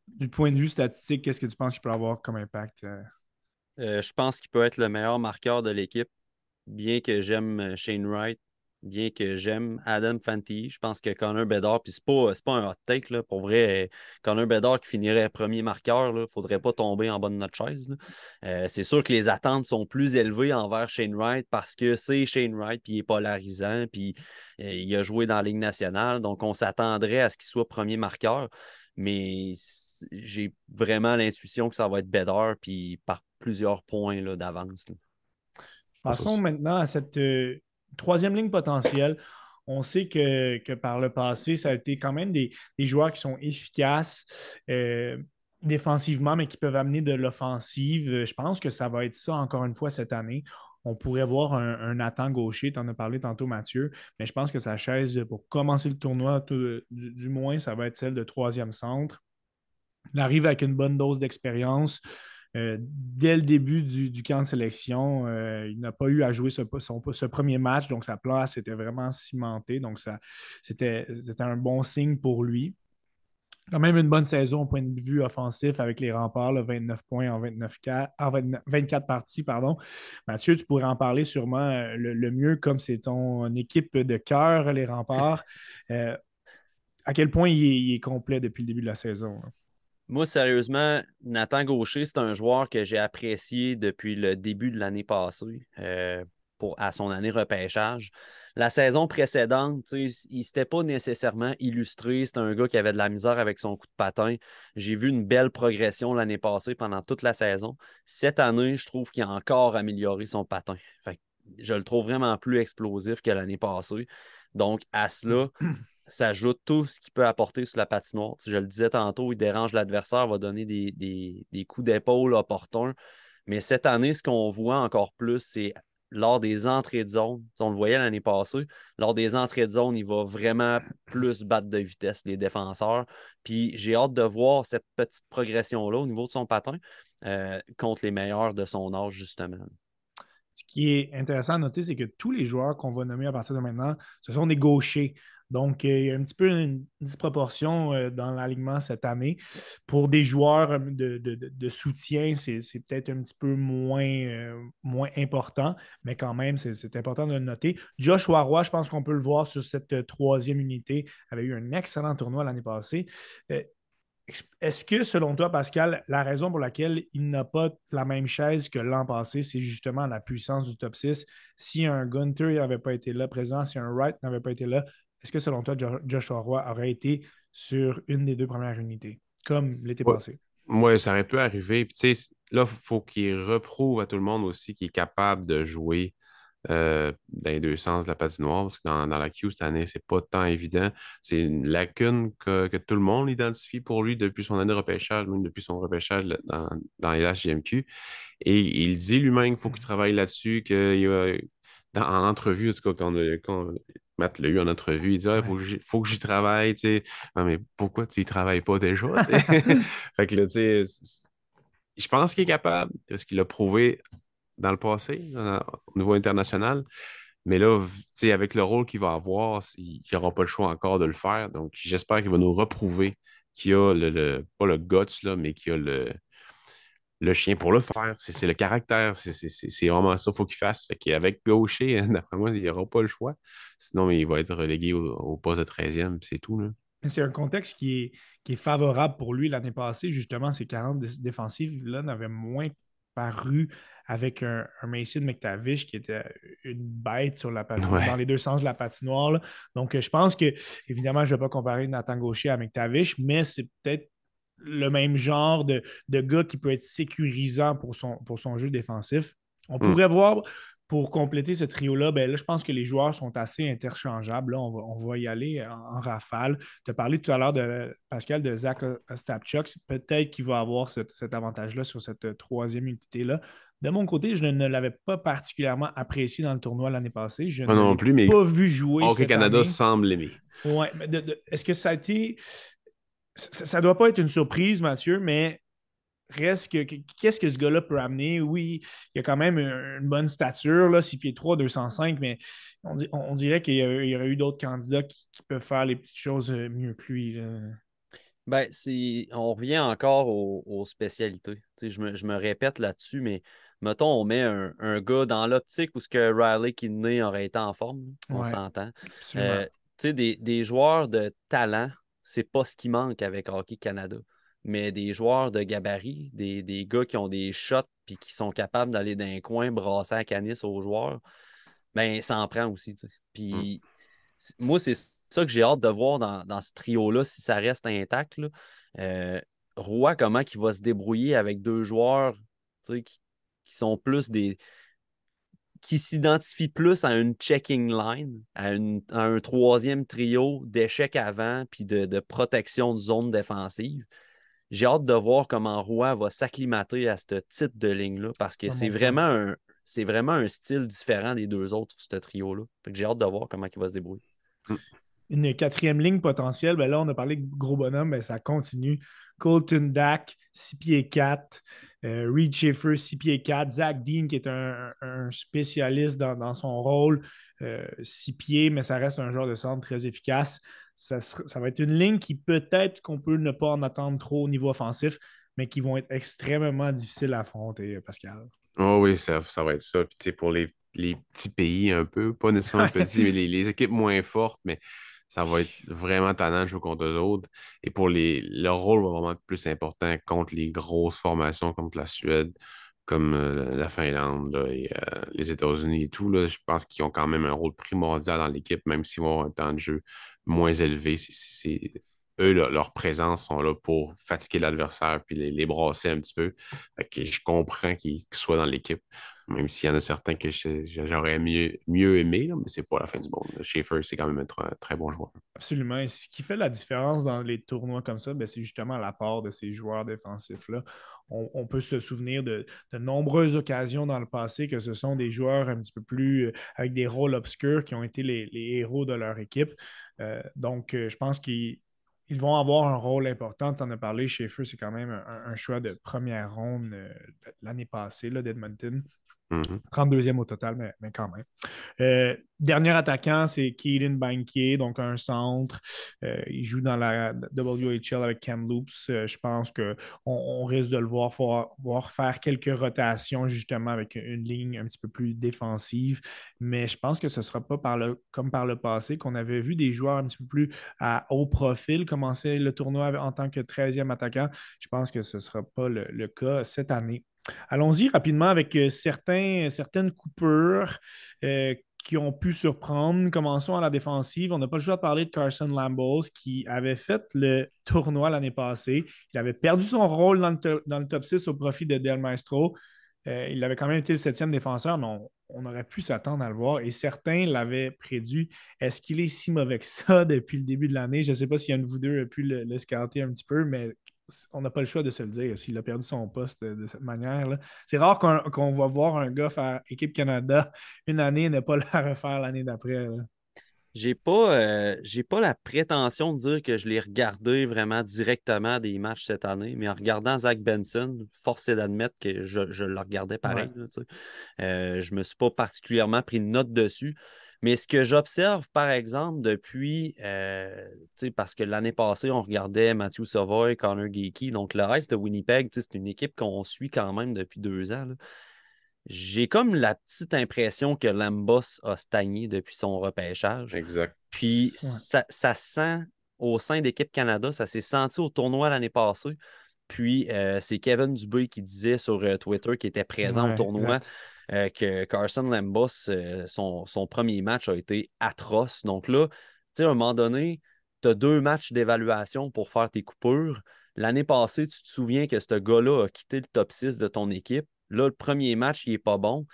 Du point de vue statistique, qu'est-ce que tu penses qu'il peut avoir comme impact? Je pense qu'il peut être le meilleur marqueur de l'équipe, bien que j'aime Shane Wright, bien que j'aime Adam Fantilli. Je pense que Connor Bedard, puis c'est pas un hot take, là, pour vrai, Connor Bedard qui finirait premier marqueur, il ne faudrait pas tomber en bas de notre chaise. Là. C'est sûr que les attentes sont plus élevées envers Shane Wright parce que c'est Shane Wright, puis il est polarisant, puis il a joué dans la Ligue nationale, donc on s'attendrait à ce qu'il soit premier marqueur. Mais j'ai vraiment l'intuition que ça va être Bedard, puis par plusieurs points là, d'avance. Là. Passons maintenant à cette troisième ligne potentielle. On sait que par le passé, ça a été quand même des joueurs qui sont efficaces. défensivement, mais qui peuvent amener de l'offensive. Je pense que ça va être ça encore une fois cette année. On pourrait voir un Nathan Gaucher, tu en as parlé tantôt, Mathieu, mais je pense que sa chaise pour commencer le tournoi, du moins, ça va être celle de troisième centre. Il arrive avec une bonne dose d'expérience. Dès le début du camp de sélection, il n'a pas eu à jouer ce premier match, donc sa place était vraiment cimentée. Donc, c'était un bon signe pour lui. Quand même une bonne saison au point de vue offensif avec les remparts, là, 29 points en 24 parties. Pardon. Mathieu, tu pourrais en parler sûrement le mieux, comme c'est ton équipe de cœur, les remparts. Euh, à quel point il est complet depuis le début de la saison? Là? Moi, sérieusement, Nathan Gaucher, c'est un joueur que j'ai apprécié depuis le début de l'année passée à son année repêchage. La saison précédente, il ne s'était pas nécessairement illustré. C'est un gars qui avait de la misère avec son coup de patin. J'ai vu une belle progression l'année passée pendant toute la saison. Cette année, je trouve qu'il a encore amélioré son patin. Fait que je le trouve vraiment plus explosif que l'année passée. Donc, à cela, s'ajoute tout ce qu'il peut apporter sur la patinoire. Je le disais tantôt, il dérange l'adversaire, va donner des coups d'épaule opportuns. Mais cette année, ce qu'on voit encore plus, c'est lors des entrées de zone. On le voyait l'année passée, lors des entrées de zone, il va vraiment plus battre de vitesse les défenseurs. Puis j'ai hâte de voir cette petite progression-là au niveau de son patin contre les meilleurs de son âge, justement. Ce qui est intéressant à noter, c'est que tous les joueurs qu'on va nommer à partir de maintenant, ce sont des gauchers. Donc, il y a un petit peu une disproportion dans l'alignement cette année. Pour des joueurs de soutien, c'est peut-être un petit peu moins important, mais quand même, c'est important de le noter. Joshua Roy, je pense qu'on peut le voir sur cette troisième unité, avait eu un excellent tournoi l'année passée. Est-ce que, selon toi, Pascal, la raison pour laquelle il n'a pas la même chaise que l'an passé, c'est justement la puissance du top 6? Si un Gunter n'avait pas été là présent, si un Wright n'avait pas été là, est-ce que, selon toi, Joshua Roy aurait été sur une des deux premières unités, comme l'été Ouais. passé? Moi, ça aurait pu arriver. Puis, tu sais, là, il faut qu'il reprouve à tout le monde aussi qu'il est capable de jouer dans les deux sens de la patinoire, parce que dans la queue cette année, c'est pas tant évident. C'est une lacune que tout le monde identifie pour lui depuis son année de repêchage, même depuis son repêchage dans les HJMQ. Et il dit lui-même qu'il faut qu'il travaille là-dessus, en entrevue, en tout cas, quand Matt l'a eu en entrevue, il dit il Ouais. faut que j'y travaille, tu sais. Ah, mais pourquoi tu y travailles pas déjà? Tu sais? Fait que là, tu sais, je pense qu'il est capable, parce qu'il l'a prouvé dans le passé, au niveau international. Mais là, tu sais, avec le rôle qu'il va avoir, il n'aura pas le choix encore de le faire. Donc, j'espère qu'il va nous reprouver qu'il a pas le guts, là, mais qu'il a le chien pour le faire. C'est le caractère. C'est vraiment ça qu'il faut qu'il fasse. Fait qu'avec Gaucher, d'après moi, il n'aura pas le choix. Sinon, il va être relégué au poste de 13e, c'est tout, là. C'est un contexte qui est favorable pour lui l'année passée. Justement, ces 40 défensives-là n'avaient moins paru avec un Mason McTavish qui était une bête sur la patinoire, dans Ouais. les deux sens de la patinoire. Là. Donc, je pense que, évidemment, je ne vais pas comparer Nathan Gaucher à McTavish, mais c'est peut-être le même genre de gars qui peut être sécurisant pour son jeu défensif. On Mm. pourrait voir pour compléter ce trio-là, ben là, je pense que les joueurs sont assez interchangeables. Là, on va y aller en rafale. Tu as parlé tout à l'heure de Pascal de Zach Ostapchuk. Peut-être qu'il va avoir cet avantage-là sur cette troisième unité-là. De mon côté, je ne l'avais pas particulièrement apprécié dans le tournoi l'année passée. Je Moi ne non l'ai plus, mais pas vu jouer Hockey cette Canada année. semble l'aimer. Ouais, mais est-ce que ça a été. Ça ne doit pas être une surprise, Mathieu, mais reste qu'est-ce que ce gars-là peut amener? Oui, il a quand même une bonne stature, là, 6 pieds 3, 205, mais on dirait qu'il y aurait eu d'autres candidats qui peuvent faire les petites choses mieux que lui. Là. Ben, on revient encore aux spécialités. Je me répète là-dessus, mais mettons, on met un gars dans l'optique où ce que Riley Kidney aurait été en forme, on Ouais, s'entend. absolument. Des joueurs de talent, c'est pas ce qui manque avec Hockey Canada. Mais des joueurs de gabarit, des gars qui ont des shots puis qui sont capables d'aller dans un coin brasser à canis aux joueurs, ben, ça en prend aussi. Mm. Puis moi, c'est ça que j'ai hâte de voir dans ce trio-là, si ça reste intact. Là. Roy, comment il va se débrouiller avec deux joueurs qui sont plus des. Qui s'identifient plus à une checking line, à un troisième trio d'échecs avant puis de protection de zone défensive. j'ai hâte de voir comment Roy va s'acclimater à ce type de ligne-là parce que c'est vraiment un style différent des deux autres, ce trio-là. Fait que j'ai hâte de voir comment il va se débrouiller. Une quatrième ligne potentielle, ben là, on a parlé de gros bonhomme, mais ça continue. Colton Dak, 6 pieds 4. Reed Schaefer, 6 pieds 4. Zach Dean, qui est un spécialiste dans son rôle, 6 pieds, mais ça reste un joueur de centre très efficace. Ça va être une ligne qui peut-être qu'on peut ne pas en attendre trop au niveau offensif, mais qui vont être extrêmement difficiles à affronter, Pascal. Oh oui, ça va être ça. Puis, tu sais, pour les petits pays un peu, pas nécessairement petits, mais les équipes moins fortes, mais ça va être vraiment tannant de jouer contre eux autres. Et pour leur rôle va vraiment être plus important contre les grosses formations, contre la Suède, comme la Finlande là, et les États-Unis et tout. Là, je pense qu'ils ont quand même un rôle primordial dans l'équipe, même s'ils vont avoir un temps de jeu moins élevé. Eux, leur présence sont là pour fatiguer l'adversaire puis les brasser un petit peu. Fait que je comprends qu'ils soient dans l'équipe, même s'il y en a certains que j'aurais mieux aimé, là, mais c'est pas la fin du monde. Schaefer, c'est quand même un très bon joueur. Absolument. Et ce qui fait la différence dans les tournois comme ça, ben, c'est justement l'apport de ces joueurs défensifs-là. On peut se souvenir de nombreuses occasions dans le passé que ce sont des joueurs un petit peu plus avec des rôles obscurs qui ont été les héros de leur équipe. Donc, je pense qu'ils vont avoir un rôle important. Tu en as parlé, Schaefer, c'est quand même un choix de première ronde l'année passée d'Edmonton. Mhm. 32e au total, mais quand même. Dernier attaquant, c'est Keelan Bankier, donc un centre. Il joue dans la WHL avec Kamloops. Je pense qu'on risque de le voir faire quelques rotations justement avec une ligne un petit peu plus défensive. Mais je pense que ce ne sera pas comme par le passé qu'on avait vu des joueurs un petit peu plus à haut profil commencer le tournoi en tant que 13e attaquant. Je pense que ce ne sera pas le cas cette année. Allons-y rapidement avec certaines coupures qui ont pu surprendre. Commençons à la défensive. On n'a pas le choix de parler de Carson Lambos qui avait fait le tournoi l'année passée. Il avait perdu son rôle dans le top 6 au profit de Del Maestro. Il avait quand même été le 7e défenseur, mais on aurait pu s'attendre à le voir. Et certains l'avaient prédit. Est-ce qu'il est si mauvais que ça depuis le début de l'année? Je ne sais pas si un de vous deux a pu le scouter un petit peu, mais on n'a pas le choix de se le dire s'il a perdu son poste de cette manière-là. C'est rare qu'on va voir un gars faire équipe Canada une année et ne pas la refaire l'année d'après. J'ai pas la prétention de dire que je l'ai regardé vraiment directement des matchs cette année, mais en regardant Zach Benson, force est d'admettre que je le regardais pareil. Ouais. Là, je me suis pas particulièrement pris de note dessus. Mais ce que j'observe, par exemple, depuis, parce que l'année passée, on regardait Matthew Savoy, Connor Geeky, donc le reste de Winnipeg, c'est une équipe qu'on suit quand même depuis 2 ans. Là. J'ai comme la petite impression que Lambos a stagné depuis son repêchage. Exact. Puis Ouais. ça sent au sein d'équipe Canada, ça s'est senti au tournoi l'année passée. Puis c'est Kevin Dubé qui disait sur Twitter, qui était présent au Ouais, tournoi, exact. que Carson Lambos, son premier match a été atroce. Donc là, tu sais, à un moment donné, tu as 2 matchs d'évaluation pour faire tes coupures. L'année passée, tu te souviens que ce gars-là a quitté le top 6 de ton équipe. Là, le premier match, il n'est pas bon.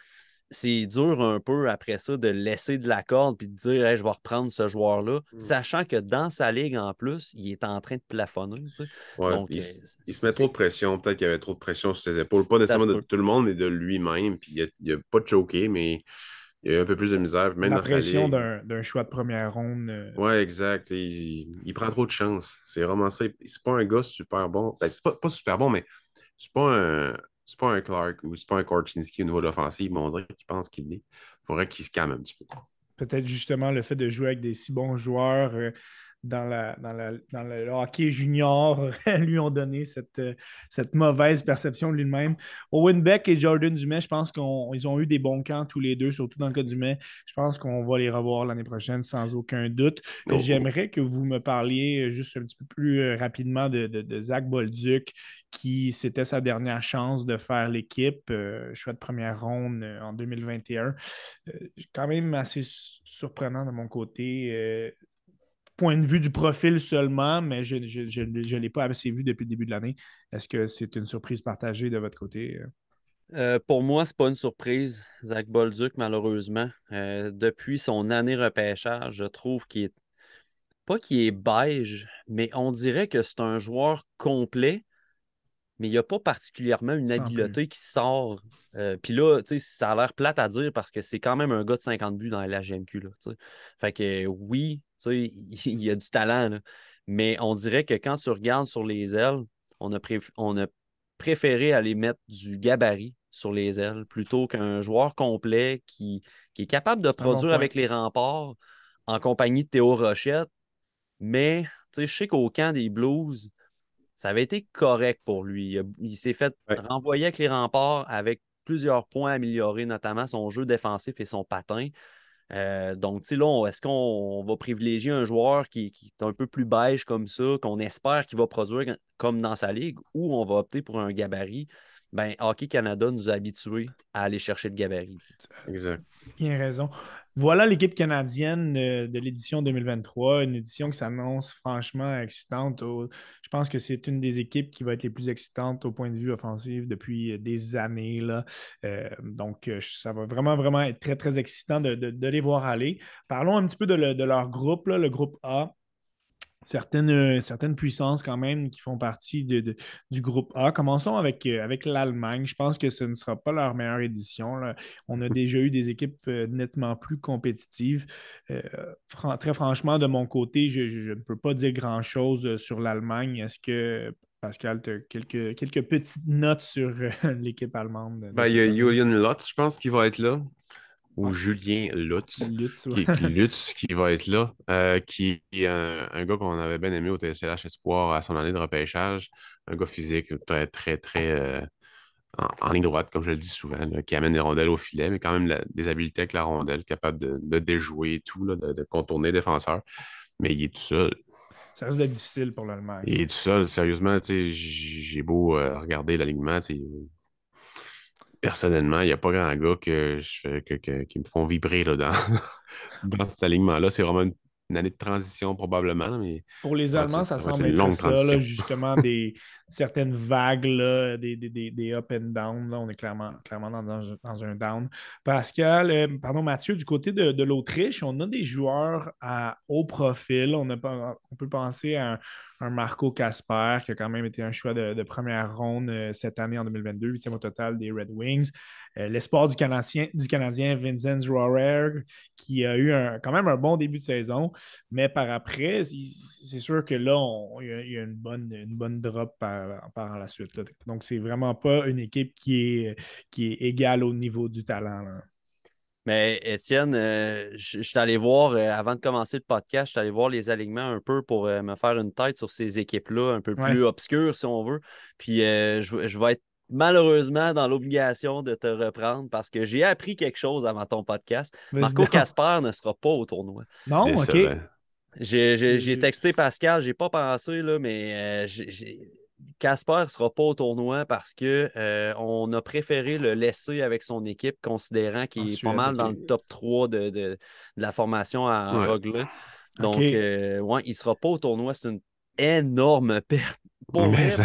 C'est dur un peu après ça de laisser de la corde puis de dire hey, je vais reprendre ce joueur-là, sachant que dans sa ligue en plus, il est en train de plafonner. Tu sais. Ouais, Donc, il se met trop de pression. Peut-être qu'il y avait trop de pression sur ses épaules. Pas ça se nécessairement de peut. tout le monde, mais de lui-même. Puis il a pas choqué, mais il a eu un peu plus de misère, même La dans sa pression ligue. d'un choix de première ronde. Ouais, exact. Il prend trop de chance. C'est vraiment ça. C'est pas un gars super bon. Ben, c'est pas super bon, mais c'est pas un, c'est pas un Clark ou c'est pas un Korchinski au niveau de l'offensive, mais on dirait qu'il pense qu'il l'est. Il faudrait qu'il se calme un petit peu. Peut-être justement le fait de jouer avec des si bons joueurs dans le hockey junior lui ont donné cette mauvaise perception de lui-même. Owen Beck et Jordan Dumais, je pense qu'ils ont eu des bons camps tous les deux, surtout dans le cas du Dumais. Je pense qu'on va les revoir l'année prochaine sans aucun doute. Oh, oh. J'aimerais que vous me parliez juste un petit peu plus rapidement de Zach Bolduc, qui c'était sa dernière chance de faire l'équipe, choix de première ronde en 2021. Quand même assez surprenant de mon côté. Point de vue du profil seulement, mais je ne l'ai pas assez vu depuis le début de l'année. Est-ce que c'est une surprise partagée de votre côté? Pour moi, c'est pas une surprise, Zach Bolduc, malheureusement. Depuis son année repêchage, je trouve qu'il est pas qu'il est beige, mais on dirait que c'est un joueur complet, mais il n'y a pas particulièrement une Sans plus. habileté qui sort. Puis là, tu sais, ça a l'air plate à dire parce que c'est quand même un gars de 50 buts dans la LHJMQ, là, tu sais. Fait que oui, tu sais, il y a du talent, là. Mais on dirait que quand tu regardes sur les ailes, on a préféré aller mettre du gabarit sur les ailes plutôt qu'un joueur complet qui est capable de C'est un bon produire point. avec les remparts en compagnie de Théo Rochette. Mais tu sais, je sais qu'au camp des Blues, ça avait été correct pour lui. Il s'est fait Ouais. renvoyer avec les remparts avec plusieurs points améliorés, notamment son jeu défensif et son patin. Donc, tu sais, là, est-ce qu'on va privilégier un joueur qui est un peu plus beige comme ça, qu'on espère qu'il va produire comme dans sa ligue, ou on va opter pour un gabarit? Ben, Hockey Canada nous a habitués à aller chercher le gabarit. Tu sais. Exact. Bien raison. Voilà l'équipe canadienne de l'édition 2023, une édition qui s'annonce franchement excitante. Je pense que c'est une des équipes qui va être les plus excitantes au point de vue offensif depuis des années, là. Donc, ça va vraiment, vraiment être très, très excitant de les voir aller. Parlons un petit peu de leur groupe, là, le groupe A. Certaines puissances quand même qui font partie du groupe A. Commençons avec l'Allemagne. Je pense que ce ne sera pas leur meilleure édition, là. On a déjà eu des équipes nettement plus compétitives. Très franchement, de mon côté, je ne peux pas dire grand-chose sur l'Allemagne. Est-ce que, Pascal, tu as quelques petites notes sur l'équipe allemande de Ben, il y cette a année? Julian Lutz, je pense, qui va être là. Ou Ouais, Julien Lutz, Lutz, ouais. qui va être là, qui est un gars qu'on avait bien aimé au TSLH Espoir à son année de repêchage. Un gars physique, très, très, très en ligne droite, comme je le dis souvent, là, qui amène les rondelles au filet, mais quand même des habiletés avec la rondelle, capable de déjouer et tout, là, de contourner les défenseurs. Mais il est tout seul. Ça risque d'être difficile pour l'Allemagne. Il est tout seul, sérieusement, tu sais, j'ai beau regarder l'alignement, tu sais, personnellement, il n'y a pas grand gars qui me font vibrer là, dans, dans cet alignement-là. C'est vraiment une année de transition probablement, là, mais Pour les Allemands, ça ça va être semble une être longue ça, là, transition. justement, certaines vagues, là, des up and down. Là, on est clairement dans un down. Pascal, pardon, Mathieu, du côté de l'Autriche, on a des joueurs à haut profil. On peut penser à un Marco Casper, qui a quand même été un choix de première ronde cette année en 2022, huitième au total des Red Wings. L'espoir du Canadien Vincent Rohrer, qui a eu quand même un bon début de saison. Mais par après, c'est sûr que là, il y a une bonne drop par la suite, là. Donc, c'est vraiment pas une équipe qui est égale au niveau du talent, là. Mais Étienne, je suis allé voir, avant de commencer le podcast, je suis allé voir les alignements un peu pour me faire une tête sur ces équipes-là, un peu Ouais. plus obscures, si on veut. Puis je vais être malheureusement dans l'obligation de te reprendre parce que j'ai appris quelque chose avant ton podcast. Vas-y Marco donc. Casper ne sera pas au tournoi. Non, OK. Décevant. J'ai Je- texté Pascal, j'ai pas pensé, là, mais Casper ne sera pas au tournoi parce que on a préféré le laisser avec son équipe, considérant En qu'il est pas Suède, mal dans OK. le top 3 de la formation à Ouais. Rögle. Donc, OK. ouais, il ne sera pas au tournoi. C'est une énorme perte. Pour Mais vrai, ça,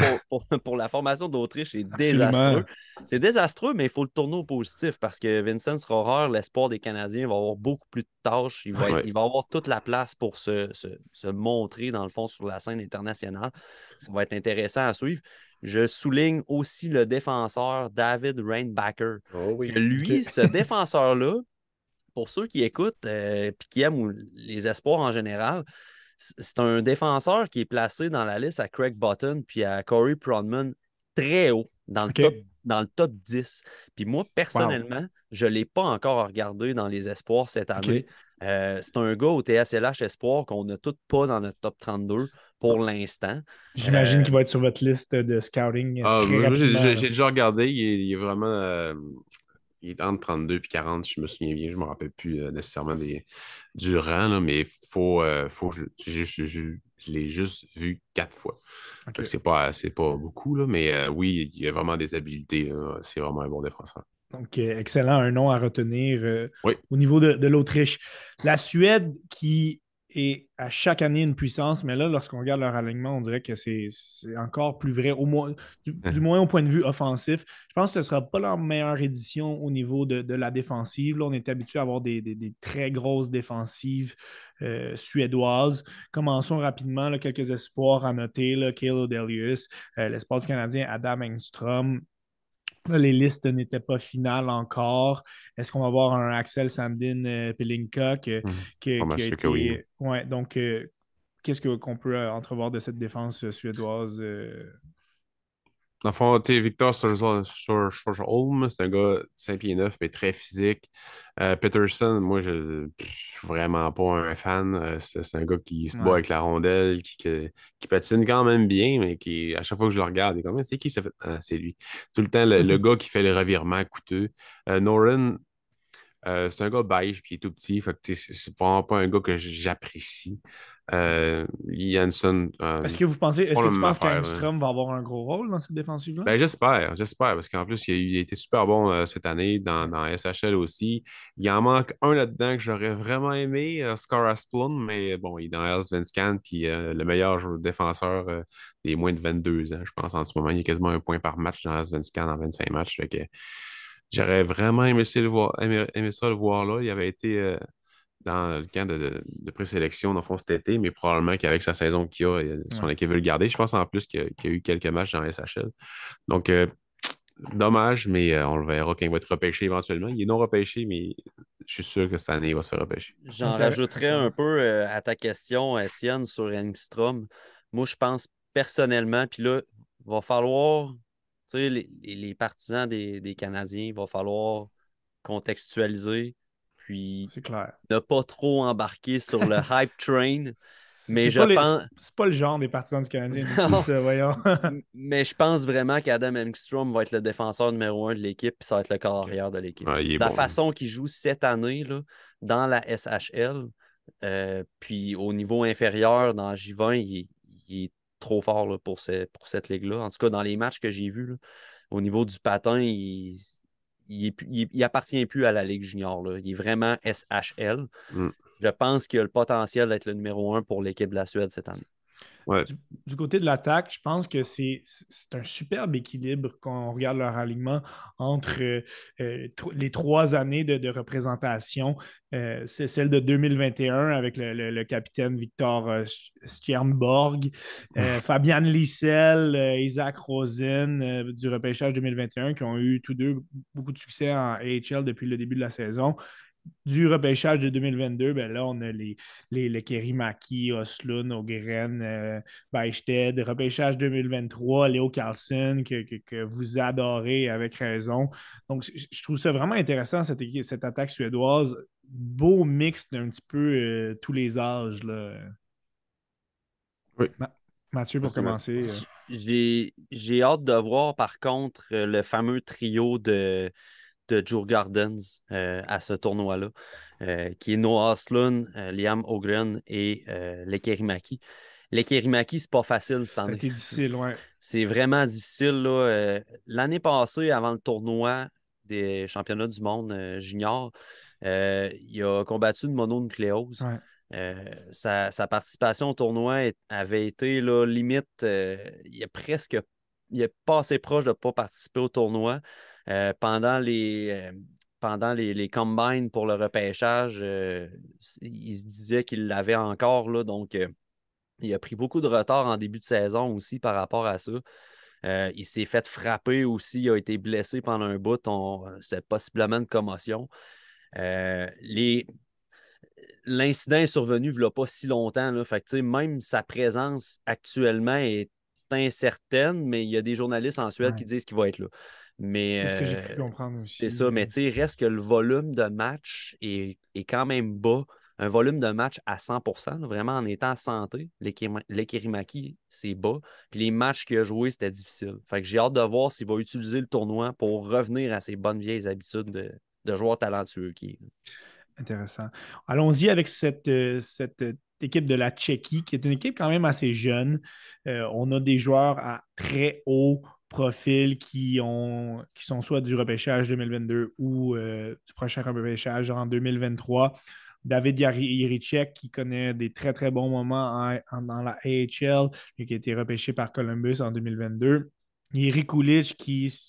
pour la formation d'Autriche, c'est désastreux. Absolument. C'est désastreux, mais il faut le tourner au positif parce que Vincent Rohrer, l'espoir des Canadiens, va avoir beaucoup plus de tâches. ouais. Il va avoir toute la place pour se montrer, dans le fond, sur la scène internationale. Ça va être intéressant à suivre. Je souligne aussi le défenseur David Reinbacher, Oh que oui. lui, OK. ce défenseur-là, pour ceux qui écoutent et qui aiment les espoirs en général, c'est un défenseur qui est placé dans la liste à Craig Button puis à Corey Pronman très haut, OK. dans le top 10. Puis moi, Wow. personnellement, je ne l'ai pas encore regardé dans les espoirs cette année. OK. C'est un gars au TSLH Espoir qu'on n'a tout pas dans notre top 32 pour l'instant. J'imagine Euh, qu'il va être sur votre liste de scouting Ah, très moi, rapidement, là. j'ai déjà regardé. Il est vraiment. Il est entre 32 et 40, je me souviens bien. Je ne me rappelle plus nécessairement du rang, là, mais je l'ai juste vu 4 fois. Fait que OK. c'est pas beaucoup, là, mais oui, il y a vraiment des habiletés, là. C'est vraiment un bon défenseur. Donc, excellent, un nom à retenir Oui. au niveau de l'Autriche. La Suède, qui est à chaque année une puissance, mais là, lorsqu'on regarde leur alignement, on dirait que c'est encore plus vrai, au moins, du moins au point de vue offensif. Je pense que ce ne sera pas leur meilleure édition au niveau de la défensive. Là, on est habitué à avoir des très grosses défensives suédoises. Commençons rapidement, là, quelques espoirs à noter. Là, Cale Odelius, l'espoir du Canadien, Adam Engstrom. Là, les listes n'étaient pas finales encore. Est-ce qu'on va avoir un Axel Sandin Pelinka Pas mal qui a sûr que oui. été. Ouais, donc, qu'est-ce qu'on peut entrevoir de cette défense suédoise? Dans le fond, tu sais, Victor Sjöholm, c'est un gars 5 pieds 9, mais très physique. Peterson, moi, je suis vraiment pas un fan. C'est un gars qui se bat Ouais. avec la rondelle, qui patine quand même bien, mais qui, à chaque fois que je le regarde, il est comme, c'est qui ça fait? Ah, c'est lui. Tout le temps, le gars qui fait le revirement coûteux. Noren, c'est un gars beige, puis il est tout petit. Fait que, tu sais, c'est vraiment pas un gars que j'apprécie. Jansson, Est-ce pas que la tu même penses affaire, là. qu'Angstrom va avoir un gros rôle dans cette défensive-là? Ben, j'espère, parce qu'en plus, il a été super bon cette année dans SHL aussi. Il en manque un là-dedans que j'aurais vraiment aimé, Scar Asplund, mais bon, il est dans Allsvenskan, puis le meilleur défenseur des moins de 22 ans, je pense, en ce moment. Il y a quasiment un point par match dans Allsvenskan en 25 matchs. Fait que j'aurais vraiment aimé ça le voir là. Il avait été dans le camp de présélection, dans le fond, cet été, mais probablement qu'avec sa saison qu'il a, son Ouais. équipe veut le garder. Je pense en plus qu'il y a eu quelques matchs dans SHL. Donc, dommage, mais on le verra quand il va être repêché éventuellement. Il est non repêché, mais je suis sûr que cette année, il va se faire repêcher. J'en rajouterais un Intéressant. peu à ta question, Étienne, sur Engstrom. Moi, je pense personnellement, puis là, il va falloir, tu sais, les partisans des Canadiens, il va falloir contextualiser, puis C'est clair. ne pas trop embarquer sur le hype train. Mais C'est je pas, pense. c'est pas le genre des partisans du Canadien du tout, Non, ça, voyons. mais je pense vraiment qu'Adam Engstrom va être le défenseur numéro un de l'équipe, puis ça va être le corps OK. arrière de l'équipe. Ouais, il est La bon. façon qu'il joue cette année là, dans la SHL, puis au niveau inférieur, dans J20, il est trop fort là, pour cette ligue-là. En tout cas, dans les matchs que j'ai vus, là, au niveau du patin, il appartient plus à la Ligue junior. Là. Il est vraiment SHL. Mm. Je pense qu'il a le potentiel d'être le numéro un pour l'équipe de la Suède cette année. Ouais. Du côté de l'attaque, je pense que c'est un superbe équilibre quand on regarde leur alignement entre les 3 années de représentation. C'est celle de 2021 avec le capitaine Victor Stjernborg, Fabian Lissel, Isaac Rosen du repêchage 2021 qui ont eu tous deux beaucoup de succès en AHL depuis le début de la saison. Du repêchage de 2022, ben là, on a les Kerimaki, Oslund, Ogren, Beichted. Repêchage 2023, Léo Carlson, que vous adorez avec raison. Donc, je trouve ça vraiment intéressant, cette attaque suédoise. Beau mix d'un petit peu tous les âges. Là. Oui, Mathieu, pour effectivement. commencer. J'ai hâte de voir, par contre, le fameux trio de Joe Gardens à ce tournoi-là, qui est Noah Oslund, Liam Ogren et Lekerimaki. Lekerimaki, c'est pas facile cette Ça a année. été difficile, ouais. C'est vraiment difficile. Là. L'année passée, avant le tournoi des championnats du monde junior, il a combattu une mononucléose. Ouais. Sa participation au tournoi avait été là, limite, il est pas assez proche de ne pas participer au tournoi. Pendant les combines pour le repêchage, il se disait qu'il l'avait encore, là, donc il a pris beaucoup de retard en début de saison aussi par rapport à ça. Il s'est fait frapper aussi, il a été blessé pendant un bout, c'était possiblement une commotion. Euh, les, L'incident est survenu il n'y a pas si longtemps. Là. Fait que, même sa présence actuellement est incertaine, mais il y a des journalistes en Suède qui Ouais. disent qu'il va être là. Mais C'est ce que j'ai cru comprendre c'est aussi. ça. Mais reste que le volume de match est quand même bas. Un volume de match à 100%, là, vraiment en étant en santé. L'Ekirimaki, c'est bas. Puis les matchs qu'il a joués, c'était difficile. Fait que j'ai hâte de voir s'il va utiliser le tournoi pour revenir à ses bonnes vieilles habitudes de joueur talentueux qui est. Intéressant. Allons-y avec cette équipe de la Tchéquie, qui est une équipe quand même assez jeune. On a des joueurs à très haut profil qui sont soit du repêchage 2022 ou du prochain repêchage en 2023. David Jiricek, qui connaît des très, très bons moments dans la AHL et qui a été repêché par Columbus en 2022. Jiri Kulich,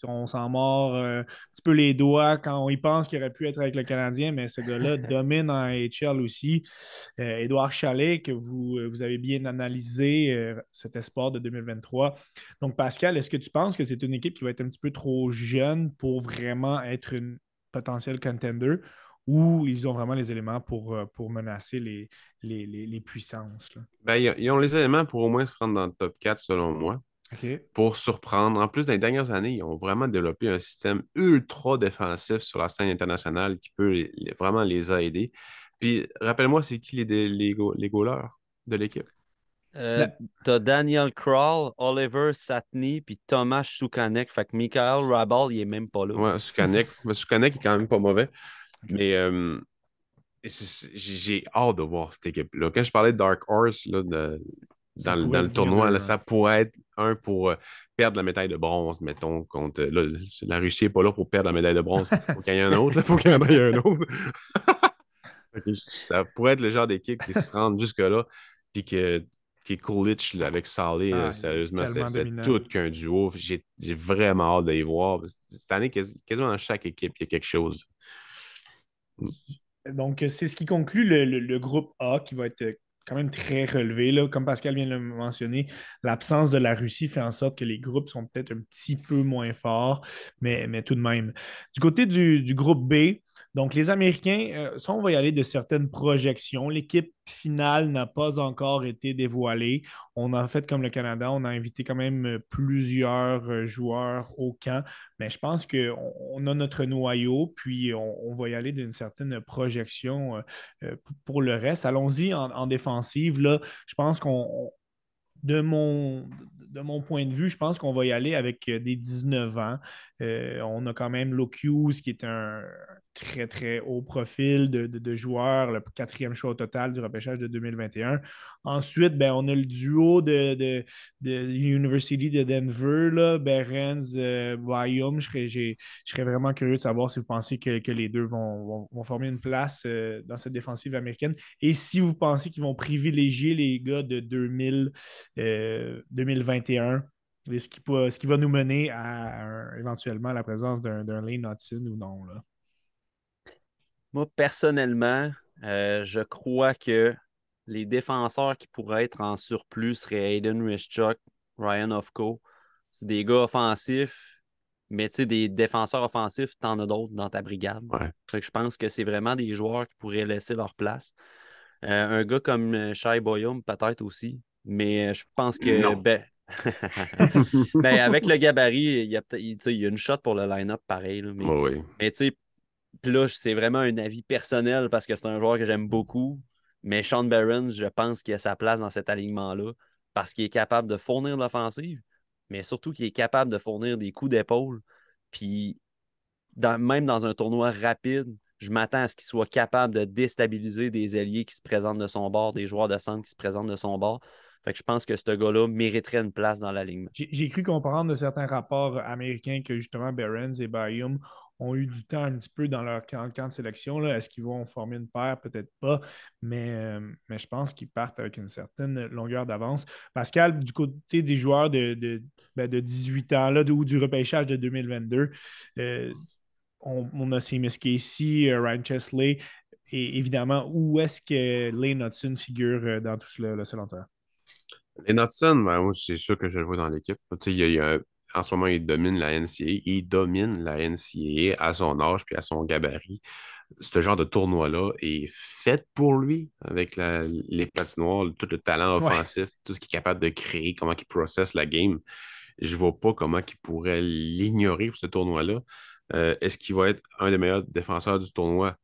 on s'en mord un petit peu les doigts quand on y pense qu'il aurait pu être avec le Canadien, mais ce gars-là domine en AHL aussi. Édouard Chalet, que vous avez bien analysé, cet espoir de 2023. Donc, Pascal, est-ce que tu penses que c'est une équipe qui va être un petit peu trop jeune pour vraiment être une potentielle contender ou ils ont vraiment les éléments pour menacer les puissances, là? Ben, ils ont les éléments pour au moins se rendre dans le top 4 selon moi, OK. pour surprendre. En plus, dans les dernières années, ils ont vraiment développé un système ultra défensif sur la scène internationale qui peut vraiment les aider. Puis, rappelle-moi, c'est qui les goalers de l'équipe? Euh, La- T'as Daniel Kroll, Oliver Satny, puis Thomas Soukanek. Fait que Michael Rabal, il est même pas là. Ouais, Sukanek. Mais Sukanek est quand même pas mauvais. OK. Mais j'ai hâte de voir cette équipe-là. Quand je parlais de Dark Horse là, Ça dans pourrait le venir tournoi, là, d'eux, hein. ça pourrait être un pour perdre la médaille de bronze, mettons, contre. Là, la Russie n'est pas là pour perdre la médaille de bronze. Il faut qu'il y ait un autre. Il faut qu'il y en ait un autre. Fait que ça pourrait être le genre d'équipe qui se rende jusque-là, puis qui est Coolidge là, avec Salé, Ah, il est sérieusement, tellement c'est dominant. tout qu'un duo. J'ai vraiment hâte d'y voir. Cette année, quasiment dans chaque équipe, il y a quelque chose. Donc, c'est ce qui conclut le groupe A qui va être quand même très relevé, là. Comme Pascal vient de le mentionner, l'absence de la Russie fait en sorte que les groupes sont peut-être un petit peu moins forts, mais tout de même. Du côté du groupe B, donc les Américains, ça, on va y aller de certaines projections. L'équipe finale n'a pas encore été dévoilée. On a fait comme le Canada, on a invité quand même plusieurs joueurs au camp. Mais je pense qu'on a notre noyau, puis on va y aller d'une certaine projection pour le reste. Allons-y en défensive. Là, je pense de mon point de vue, je pense qu'on va y aller avec des 19 ans. On a quand même Lokius, qui est un très, très haut profil de joueur, le quatrième choix au total du repêchage de 2021. Ensuite, ben, on a le duo de University de Denver, là, Behrens, Wyom. Je serais vraiment curieux de savoir si vous pensez que les deux vont former une place dans cette défensive américaine. Et si vous pensez qu'ils vont privilégier les gars de 2021, ce qui va nous mener à éventuellement la présence d'un Lane Hudson ou non, là. Moi, personnellement, je crois que les défenseurs qui pourraient être en surplus seraient Aiden Rischuk, Ryan Ofco. C'est des gars offensifs, mais tu sais, des défenseurs offensifs, t'en as d'autres dans ta brigade. Ouais. Fait que je pense que c'est vraiment des joueurs qui pourraient laisser leur place. Un gars comme Shai Boyum, peut-être aussi, mais je pense que Non. ben, ben, avec le gabarit, il y a, tu sais, il y a une shot pour le line-up pareil, là, Oui, oui. mais tu sais, puis là, c'est vraiment un avis personnel parce que c'est un joueur que j'aime beaucoup. Mais Sean Barron, je pense qu'il a sa place dans cet alignement-là parce qu'il est capable de fournir de l'offensive, mais surtout qu'il est capable de fournir des coups d'épaule. Puis même dans un tournoi rapide, je m'attends à ce qu'il soit capable de déstabiliser des ailiers qui se présentent de son bord, des joueurs de centre qui se présentent de son bord. Fait que je pense que ce gars-là mériterait une place dans l'alignement. J'ai cru comprendre de certains rapports américains que justement Behrens et Bayum ont eu du temps un petit peu dans leur camp de sélection, là. Est-ce qu'ils vont former une paire? Peut-être pas, mais je pense qu'ils partent avec une certaine longueur d'avance. Pascal, du côté des joueurs de 18 ans là, ou du repêchage de 2022, on a Seamus Casey, Ryan Chesley, et évidemment, où est-ce que Lane Hudson figure dans tout cela, là, selon toi? Les Knudsen, ben, moi, c'est sûr que je le vois dans l'équipe. Tu sais, en ce moment, il domine la NCAA. Il domine la NCAA à son âge puis à son gabarit. Ce genre de tournoi-là est fait pour lui, avec les patinoires, tout le talent Ouais. offensif, tout ce qu'il est capable de créer, comment il processe la game. Je vois pas comment il pourrait l'ignorer pour ce tournoi-là. Est-ce qu'il va être un des meilleurs défenseurs du tournoi?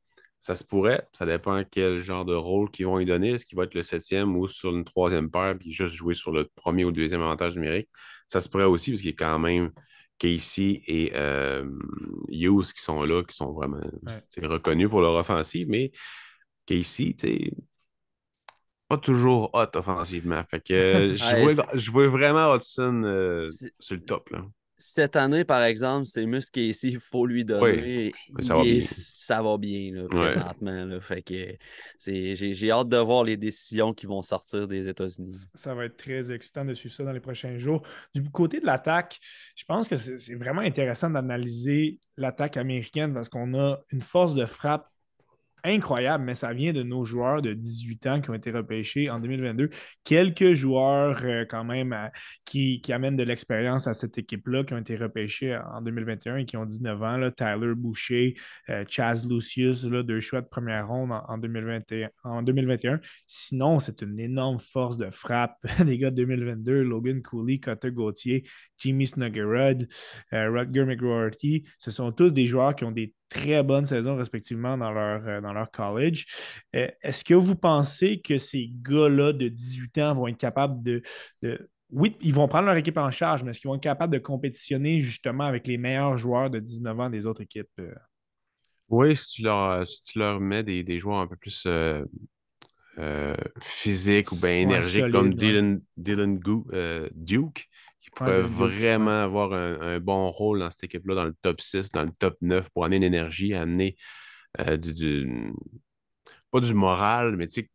Ça se pourrait. Ça dépend quel genre de rôle qu'ils vont lui donner. Est-ce qu'il va être le septième ou sur une troisième paire puis juste jouer sur le premier ou deuxième avantage numérique? Ça se pourrait aussi parce qu'il y a quand même Casey et Hughes qui sont là, qui sont vraiment Ouais. reconnus pour leur offensive. Mais Casey, tu sais, pas toujours hot offensivement. Fait que Ouais, je vois vraiment Hudson c'est- sur le top, là. Cette année, par exemple, c'est Casey, il faut lui Oui, donner. ça va bien. Ça va bien là, Ouais. présentement. Là. Fait que j'ai hâte de voir les décisions qui vont sortir des États-Unis. Ça va être très excitant de suivre ça dans les prochains jours. Du côté de l'attaque, je pense que c'est vraiment intéressant d'analyser l'attaque américaine parce qu'on a une force de frappe incroyable, mais ça vient de nos joueurs de 18 ans qui ont été repêchés en 2022. Quelques joueurs quand même qui amènent de l'expérience à cette équipe-là, qui ont été repêchés en 2021 et qui ont 19 ans. Là, Tyler Boucher, Chaz Lucius, là, 2 choix de première ronde en 2021. Sinon, c'est une énorme force de frappe des gars de 2022, Logan Cooley, Cutter Gauthier, Jimmy Snuggerud, Rutger McGroarty. Ce sont tous des joueurs qui ont des très bonnes saisons respectivement dans leur college. Est-ce que vous pensez que ces gars-là de 18 ans vont être capables Oui, ils vont prendre leur équipe en charge, mais est-ce qu'ils vont être capables de compétitionner justement avec les meilleurs joueurs de 19 ans des autres équipes? Oui, si tu leur mets des joueurs un peu plus physiques ou bien Ouais, énergiques comme solide, ouais. Duke, qui Ouais, pourrait Dylan Duke, ouais. vraiment avoir un bon rôle dans cette équipe-là, dans le top 6, dans le top 9, pour amener une énergie, amener pas du moral, mais tu sais,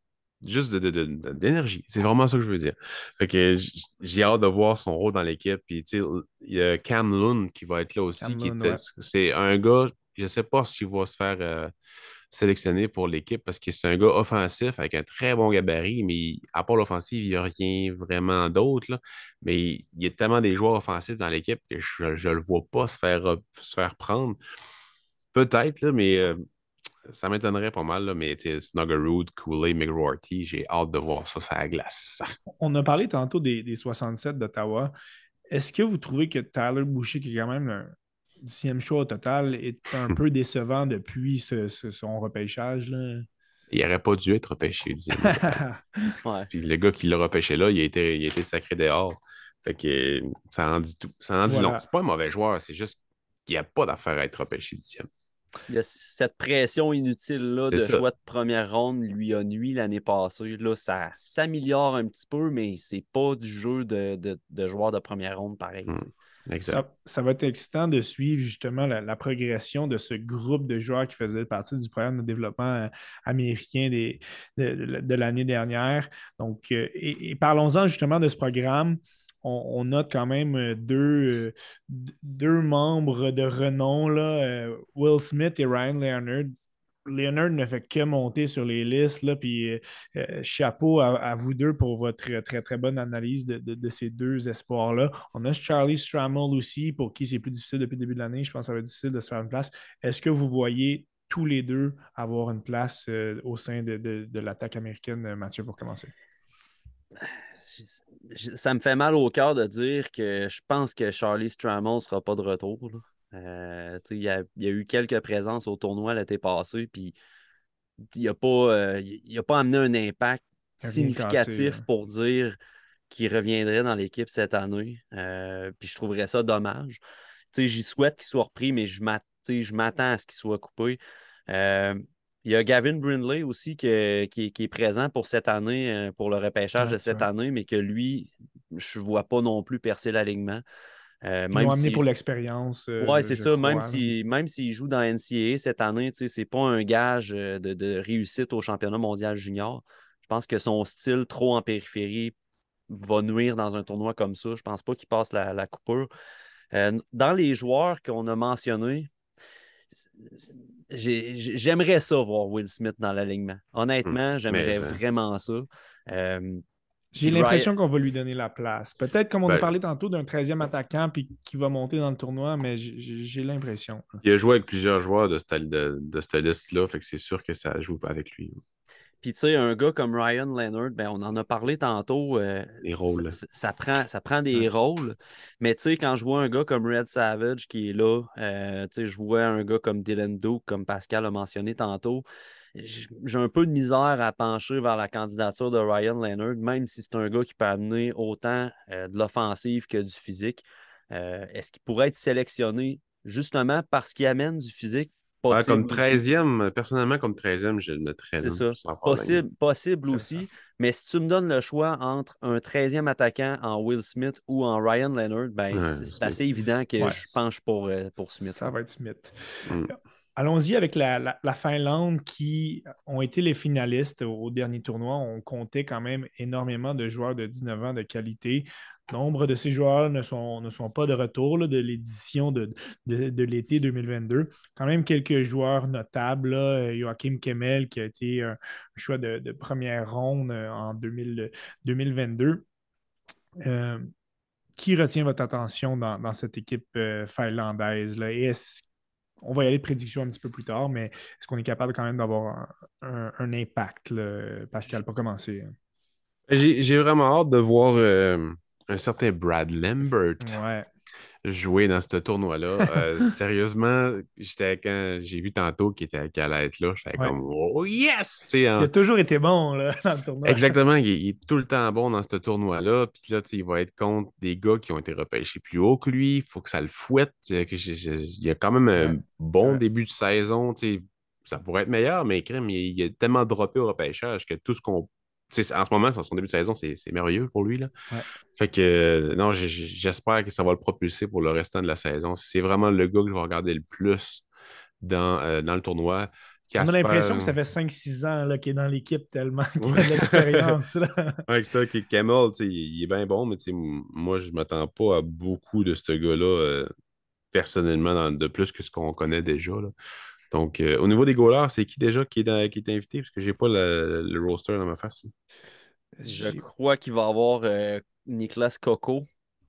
juste d'énergie. C'est vraiment ça que je veux dire. Fait que j'ai hâte de voir son rôle dans l'équipe. Puis, tu sais, il y a Cam Lund qui va être là aussi, Cam Lund, ouais. c'est un gars, je sais pas s'il va se faire sélectionner pour l'équipe parce que c'est un gars offensif avec un très bon gabarit, mais à part l'offensive, il n'y a rien vraiment d'autre, là. Mais il y a tellement des joueurs offensifs dans l'équipe que je le vois pas se faire prendre. Peut-être, là, mais ça m'étonnerait pas mal, là, mais Snuggerud, Cooley, McGroarty, j'ai hâte de voir ça sur la glace. On a parlé tantôt des 67 d'Ottawa. Est-ce que vous trouvez que Tyler Boucher, qui est quand même un 10e choix au total, est un peu décevant depuis son repêchage, là? Il n'aurait pas dû être repêché 10e overall. Ouais. Puis le gars qui l'a repêché là, il a été sacré dehors. Fait que ça en dit tout. Ça en dit long. Voilà. C'est pas un mauvais joueur, c'est juste qu'il n'y a pas d'affaire à être repêché 10e. Il y a cette pression inutile-là C'est de ça. choix de première ronde lui a nuit l'année passée. Là, ça s'améliore un petit peu, mais c'est pas du jeu de joueur de première ronde pareil. Hmm. Exact. Ça va être excitant de suivre justement la progression de ce groupe de joueurs qui faisaient partie du programme de développement américain de l'année dernière. Donc, et parlons-en justement de ce programme. On note quand même deux membres de renom, là, Will Smith et Ryan Leonard. Leonard ne fait que monter sur les listes, là, puis chapeau à vous deux pour votre très, très bonne analyse de ces deux espoirs-là. On a Charlie Strammel aussi, pour qui c'est plus difficile depuis le début de l'année. Je pense que ça va être difficile de se faire une place. Est-ce que vous voyez tous les deux avoir une place au sein de l'attaque américaine, Mathieu, pour commencer? Ça me fait mal au cœur de dire que je pense que Charlie Strammel ne sera pas de retour. Là. Il y a eu quelques présences au tournoi l'été passé, puis il a pas amené un impact Rien cassé. significatif pour dire qu'il reviendrait dans l'équipe cette année. Puis je trouverais ça dommage. J'y souhaite qu'il soit repris, mais je m'attends à ce qu'il soit coupé. Euh, il y a Gavin Brindley aussi qui est présent pour cette année, pour le repêchage Ouais, de c'est cette vrai. année, mais que lui, je ne vois pas non plus percer l'alignement. Ils l'ont Même amené si pour l'expérience, Ouais, c'est je ça. Même crois, là. si, même s'il joue dans NCAA cette année, c'est pas un gage de réussite au championnat mondial junior. Je pense que son style trop en périphérie va nuire dans un tournoi comme ça. Je pense pas qu'il passe la coupure. Dans les joueurs qu'on a mentionnés, j'aimerais ça voir Will Smith dans l'alignement. Hmm. Honnêtement, Mais j'aimerais vraiment ça. Euh, J'ai puis Ryan, l'impression qu'on va lui donner la place. Peut-être comme on a ben, parlé tantôt d'un 13e attaquant puis qui va monter dans le tournoi, mais j'ai l'impression. il a joué avec plusieurs joueurs de cette liste-là, fait que c'est sûr que ça joue avec lui. Puis, tu sais, un gars comme Ryan Leonard, ben, on en a parlé tantôt, Les rôles. ça prend Ouais. des rôles. Mais, tu sais, quand je vois un gars comme Red Savage qui est là, tu sais, je vois un gars comme Dylan Duke, comme Pascal a mentionné tantôt, j'ai un peu de misère à pencher vers la candidature de Ryan Leonard, même si c'est un gars qui peut amener autant de l'offensive que du physique. Est-ce qu'il pourrait être sélectionné justement parce qu'il amène du physique? Comme possible aussi. 13e, personnellement, comme 13e, je le mettrais C'est là, ça. sans problème. Possible Intéressant. aussi. Mais si tu me donnes le choix entre un 13e attaquant en Will Smith ou en Ryan Leonard, ben Ouais, c'est Smith. assez évident que Ouais, je penche pour Smith. ça va être Smith. Mm. Allons-y avec la Finlande qui ont été les finalistes au dernier tournoi. On comptait quand même énormément de joueurs de 19 ans de qualité. Nombre de ces joueurs ne sont pas de retour là, de l'édition de l'été 2022. Quand même quelques joueurs notables. Là. Joachim Kemmel qui a été un choix de première ronde en 2022. Euh, qui retient votre attention dans cette équipe finlandaise là? Et on va y aller de prédiction un petit peu plus tard, mais est-ce qu'on est capable quand même d'avoir un impact, là, Pascal, pour commencer? J'ai vraiment hâte de voir un certain Brad Lambert Ouais. jouer dans ce tournoi-là. Sérieusement, quand j'ai vu tantôt qu'il allait être là, j'étais Ouais. comme oh yes! Tu sais, Il a toujours été bon là, dans le tournoi. exactement, il est tout le temps bon dans ce tournoi-là. Puis là, tu sais, il va être contre des gars qui ont été repêchés plus haut que lui. Il faut que ça le fouette. Il a quand même Ouais, un c'est bon vrai. début de saison. Tu sais, ça pourrait être meilleur, mais crème, il a tellement droppé au repêchage que tout ce qu'on. Tu sais, en ce moment, son début de saison, c'est merveilleux pour lui, là. Ouais. Fait que, non, j'espère que ça va le propulser pour le restant de la saison. C'est vraiment le gars que je vais regarder le plus dans le tournoi. On a l'impression que Casper. ça fait 5-6 ans là, qu'il est dans l'équipe tellement qu'il a de l'expérience. Là. Avec ça, Camel, tu sais, il est bien bon, mais tu sais, moi, je m'attends pas à beaucoup de ce gars-là, personnellement, de plus que ce qu'on connaît déjà, là. Donc, au niveau des goalers, c'est qui déjà qui est invité? Parce que j'ai pas le roster dans ma face. Je J'ai- crois qu'il va y avoir Niklas Coco,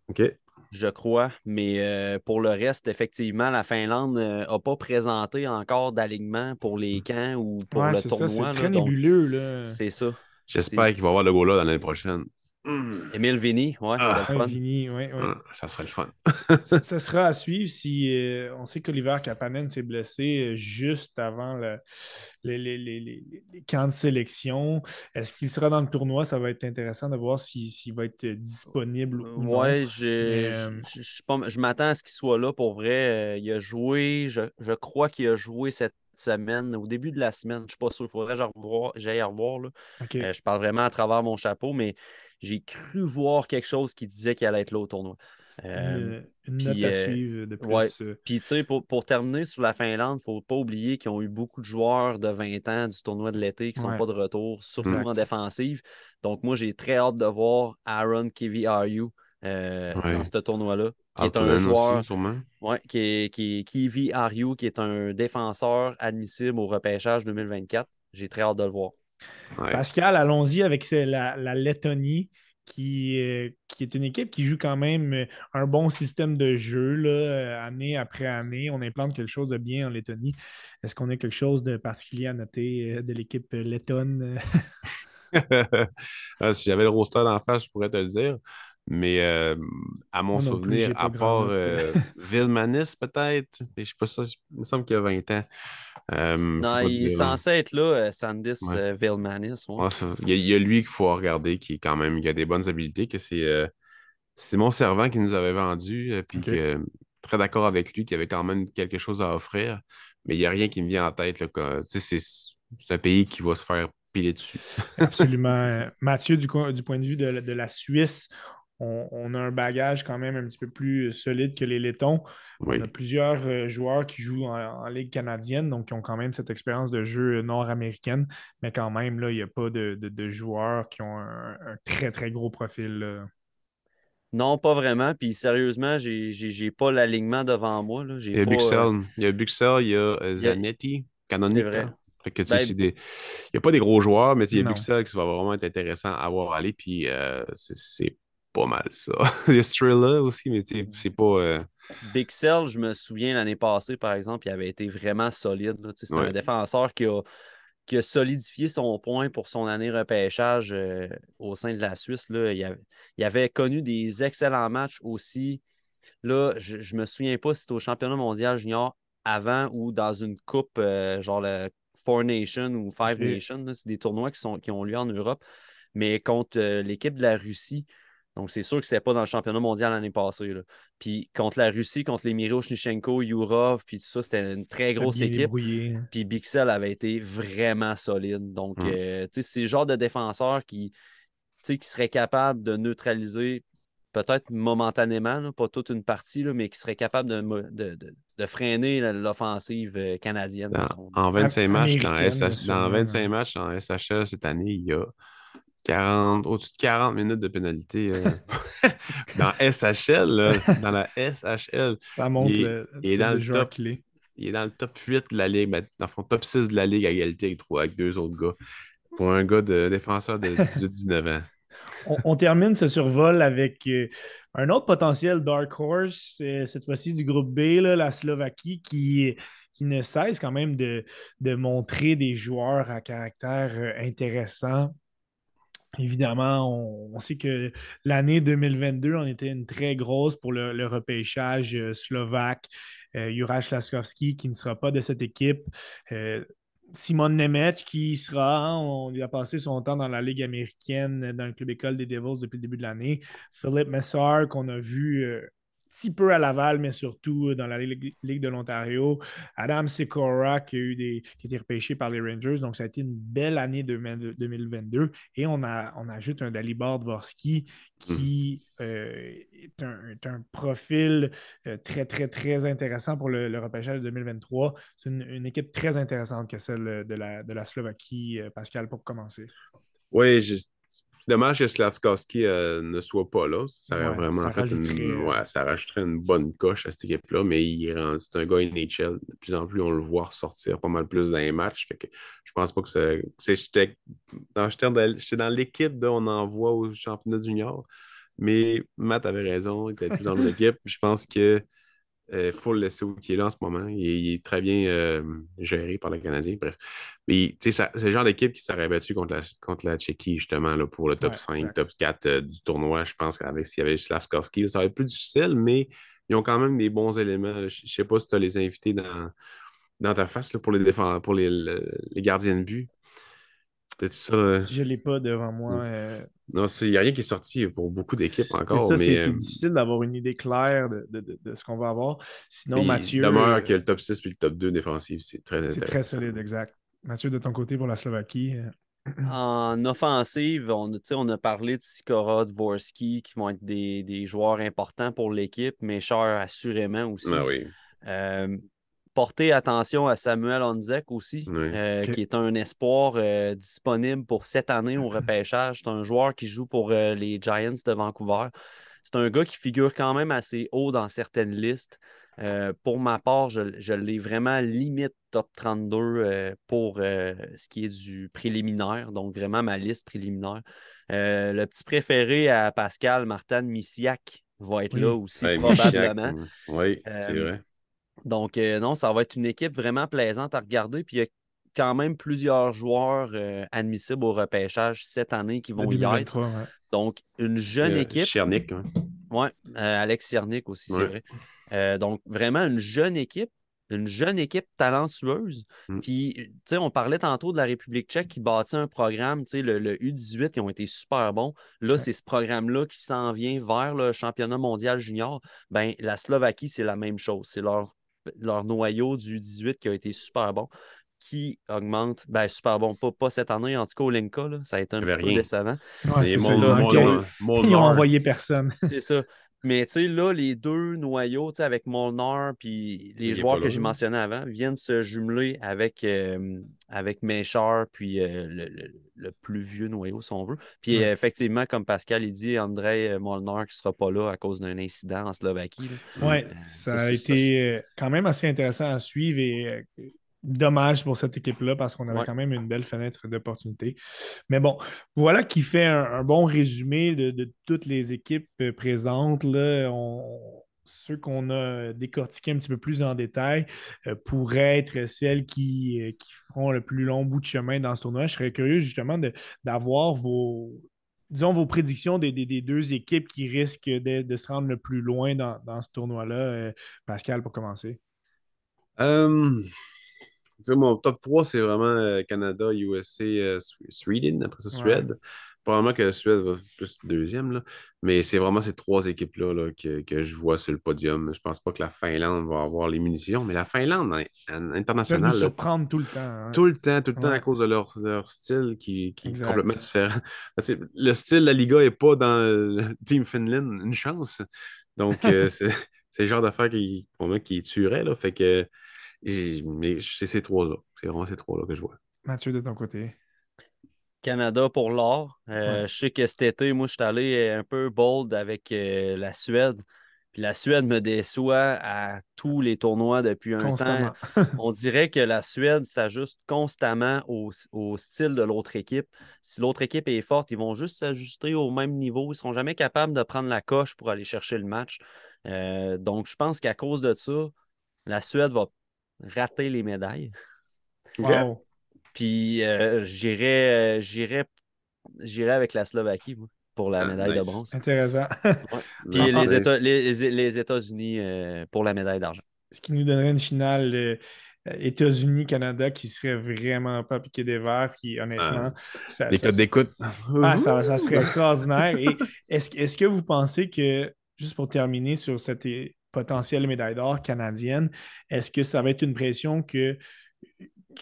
OK. je crois. Mais pour le reste, effectivement, la Finlande n'a pas présenté encore d'alignement pour les camps ou pour Ouais, le c'est ça, c'est tournoi, très là. Donc, nébuleux. Là. c'est ça. J'espère C'est qu'il va avoir le goaler dans l'année prochaine. Hmm. Émile Vigny, ouais, ce serait le Ah, Ouais, fun. Vini, ouais, ouais. ça serait le fun. Ça sera à suivre si on sait qu'Oliver Kapanen s'est blessé juste avant les camps de sélection. Est-ce qu'il sera dans le tournoi? Ça va être intéressant de voir s'il va être disponible ou non. Ouais, Mais je suis je m'attends à ce qu'il soit là pour vrai. Il a joué, je crois qu'il a joué cette semaine, au début de la semaine. Je ne suis pas sûr, il faudrait que j'aille revoir. Là. OK, Je parle vraiment à travers mon chapeau, mais j'ai cru voir quelque chose qui disait qu'il allait être là au tournoi. Euh, une note puis, à suivre de ouais. plus. Puis, tu sais, pour terminer sur la Finlande, il ne faut pas oublier qu'ils ont eu beaucoup de joueurs de 20 ans du tournoi de l'été qui ne sont Ouais, pas de retour, surtout en exact. défensive. Donc, moi, j'ai très hâte de voir Aaron Kiviariu dans Ouais. ce tournoi-là, qui est un Altonen aussi, joueur, sûrement. ouais, Kivi Ariou, qui est un défenseur admissible au repêchage 2024. J'ai très hâte de le voir. Ouais. Pascal, allons-y avec la Lettonie, qui est une équipe qui joue quand même un bon système de jeu, là, année après année. On implante quelque chose de bien en Lettonie. Est-ce qu'on a quelque chose de particulier à noter de l'équipe lettonne? Si j'avais le roster en face, je pourrais te le dire. Mais à mon Moi non plus, souvenir, j'ai pas à grand part note. Vilmanis, peut-être, mais je sais pas ça, il me semble qu'il y a 20 ans. Je peux Non, pas te il est dire. censé être là, Sandis Ouais. Villemanis. Ouais. Ouais, il y a lui qu'il faut regarder, qui est quand même, il a des bonnes habiletés, que c'est mon servant qui nous avait vendu, puis OK. que très d'accord avec lui, qu'il avait quand même quelque chose à offrir, mais il n'y a rien qui me vient en tête, là, tu sais, c'est un pays qui va se faire piler dessus. Absolument. Mathieu, du point de vue de la Suisse, on a un bagage quand même un petit peu plus solide que les Lettons. On a Oui. plusieurs joueurs qui jouent en Ligue canadienne, donc qui ont quand même cette expérience de jeu nord-américaine, mais quand même, là, il n'y a pas de joueurs qui ont un très, très gros profil. Là. Non, pas vraiment. Puis sérieusement, j'ai pas l'alignement devant moi. Là. J'ai Il y a pas. Buxel, il y a Il y a- Zanetti, c'est vrai. Canonica. Fait que, tu sais, Ben, il n'y a pas des gros joueurs, mais tu sais, il y a Non. Buxel qui va vraiment être intéressant à voir aller, puis c'est pas mal ça. Il y a Strela aussi, mais tu sais, c'est pas. Big Cell, je me souviens l'année passée, par exemple, il avait été vraiment solide. Là. Tu sais, c'était un Ouais. défenseur qui a solidifié son point pour son année repêchage au sein de la Suisse. Là. Il avait connu des excellents matchs aussi. Là, je me souviens pas si c'était au championnat mondial junior avant ou dans une coupe, genre le Four Nations ou Five OK. Nations. Là. C'est des tournois qui ont lieu en Europe. Mais contre l'équipe de la Russie, Donc, c'est sûr que c'est pas dans le championnat mondial l'année passée, là. Puis contre la Russie, contre les Miroshnichenko, Yurov, puis tout ça, c'était une très C'était grosse bien équipe. débrouillé. Puis Bixel avait été vraiment solide. Donc, Mm. tu sais, c'est le genre de défenseur qui serait capable de neutraliser, peut-être momentanément, là, pas toute une partie, là, mais qui serait capable de freiner l'offensive canadienne, mettons. En 25 matchs Américaine, dans sûrement. 25 matchs en SHL cette année, il y a 40, au-dessus de 40 minutes de pénalité. Dans SHL, là, dans la SHL, Ça montre le il est type dans de le joueur top. qu'il est. Il est dans le top 8 de la Ligue, ben, dans le fond, top 6 de la Ligue à égalité avec deux autres gars. Pour un gars de défenseur de 18-19 ans. On termine ce survol avec un autre potentiel Dark Horse, cette fois-ci du groupe B, là, la Slovaquie, qui ne cesse quand même de montrer des joueurs à caractère intéressant. Évidemment, on sait que l'année 2022 en était une très grosse pour le repêchage slovaque. Juraj Laskovski qui ne sera pas de cette équipe. Euh, Simon Nemec qui sera, hein, on a passé son temps dans la Ligue américaine, dans le club école des Devils depuis le début de l'année. Philippe Messar qu'on a vu petit peu à Laval, mais surtout dans la Ligue de l'Ontario. Adam Sikora qui a été repêché par les Rangers. Donc, ça a été une belle année 2022. Et on ajoute un Dalibor Dvorsky qui est un profil très, très, très intéressant pour le repêchage de 2023. C'est une équipe très intéressante que celle de la Slovaquie, Pascal, pour commencer. Oui, c'est dommage que Slavkovski ne soit pas là. Ça aurait Ouais, vraiment ça fait rajouterait. ouais, ça rajouterait une bonne coche à cette équipe-là, mais c'est un gars NHL. De plus en plus, on le voit ressortir pas mal plus dans les matchs. Fait que je pense pas que j'étais dans l'équipe dont on envoie au championnat junior. Mais Matt avait raison, il était plus dans l'équipe. Je pense que faut le laisser où il est là en ce moment. Il est très bien géré par le Canadien. Bref. Puis, c'est le genre d'équipe qui s'aurait battu contre la Tchéquie, justement, là, pour le top Ouais, 5, exact. top 4 du tournoi. Je pense qu'avec s'il y avait Slavkovski, ça aurait été plus difficile, mais ils ont quand même des bons éléments. Je ne sais pas si tu as les invités dans ta face là, pour pour les gardiens de but. Peut-être ça. Je ne l'ai pas devant moi. Non, il n'y a rien qui est sorti pour beaucoup d'équipes C'est encore, ça, mais c'est difficile d'avoir une idée claire de ce qu'on va avoir. Sinon, il Mathieu, demeure que le top 6 et le top 2 défensif, c'est très c'est très intéressant. solide, exact. Mathieu, de ton côté pour la Slovaquie. En offensive, on a parlé de Sikora, Dvorsky, qui vont être des joueurs importants pour l'équipe, mais chers assurément Ah aussi. oui. Euh, Portez attention à Samuel Honzek aussi, Oui. OK. qui est un espoir disponible pour cette année au repêchage. C'est un joueur qui joue pour les Giants de Vancouver. C'est un gars qui figure quand même assez haut dans certaines listes. Pour ma part, je l'ai vraiment limite top 32 pour ce qui est du préliminaire, donc vraiment ma liste préliminaire. Le petit préféré à Pascal, Martin Misiak, va être là Oui. aussi Ouais, Michak. probablement. Oui, c'est Euh, vrai. donc, non, ça va être une équipe vraiment plaisante à regarder. Puis, il y a quand même plusieurs joueurs admissibles au repêchage cette année qui De vont y être. 2023, ouais. Donc, une jeune équipe. Chernik, hein. Ouais, Alex Ciernik aussi, c'est Ouais. vrai. Donc, vraiment une jeune équipe talentueuse. Mm. Puis, tu sais, on parlait tantôt de la République tchèque qui bâtit un programme, tu sais, le U18, qui ont été super bons. Là, Ouais. c'est ce programme-là qui s'en vient vers le championnat mondial junior. Ben, la Slovaquie, c'est la même chose. C'est leur noyau du U18 qui a été super bon, qui augmente, ben, super bon, pas cette année, en tout cas au Linka, là, ça a été un Il n'y petit avait peu rien. décevant. Ouais, Et c'est ça. C'est Il ça. manquait. Ils n'ont Molnar. envoyé personne. C'est ça. Mais tu sais, là, les deux noyaux, tu sais, avec Molnar puis les Il n'est pas joueurs que là. j'ai mentionnés avant, viennent se jumeler avec Méchard, puis le plus vieux noyau, si on veut. Puis Ouais. effectivement, comme Pascal il dit, Andrei Molnar qui ne sera pas là à cause d'un incident en Slovaquie, là. Mm. Ouais, Ça, ça a ça, été quand même assez intéressant à suivre et dommage pour cette équipe-là parce qu'on avait ouais. quand même une belle fenêtre d'opportunité. Mais bon, voilà qui fait un bon résumé de toutes les équipes présentes. Là. Ceux qu'on a décortiqués un petit peu plus en détail pourraient être celles qui feront le plus long bout de chemin dans ce tournoi. Je serais curieux justement d'avoir disons, vos prédictions des deux équipes qui risquent de se rendre le plus loin dans ce tournoi-là. Pascal, pour commencer. Euh, mon top 3, c'est vraiment Canada, USA, Sweden, après ça, Ouais. Suède. Probablement que la Suède va plus deuxième, là. Mais c'est vraiment ces trois équipes-là là, que je vois sur le podium. Je pense pas que la Finlande va avoir les munitions, mais la Finlande, Ils peuvent nous internationale, là, surprendre tout le temps. Hein. tout le temps à Ouais, cause de leur style qui est complètement exact. différent. Parce que le style de la Liga n'est pas dans le Team Finland, une chance. Donc, c'est le genre d'affaire pour moi, qui tuerait, là. Fait que, mais c'est ces trois-là. C'est vraiment ces trois-là que je vois. Mathieu, de ton côté. Canada pour l'or. Ouais. Je sais que cet été, moi, je suis allé un peu bold avec la Suède. Puis la Suède me déçoit à tous les tournois depuis un temps. Constamment. On dirait que la Suède s'ajuste constamment au style de l'autre équipe. Si l'autre équipe est forte, ils vont juste s'ajuster au même niveau. Ils ne seront jamais capables de prendre la coche pour aller chercher le match. Donc, je pense qu'à cause de ça, la Suède va rater les médailles. OK. Wow. Puis j'irais avec la Slovaquie, moi, pour la Ah, médaille de nice. bronze. Intéressant. Ouais. Puis Nice, En- nice. Les États-Unis pour la médaille d'argent. Ce qui nous donnerait une finale États-Unis-Canada qui serait vraiment pas piqué des verres. Puis Ah, honnêtement, ça, les ça, codes d'écoute. ça serait extraordinaire. Et est-ce que vous pensez que, juste pour terminer sur cette potentielle médaille d'or canadienne, est-ce que ça va être une pression que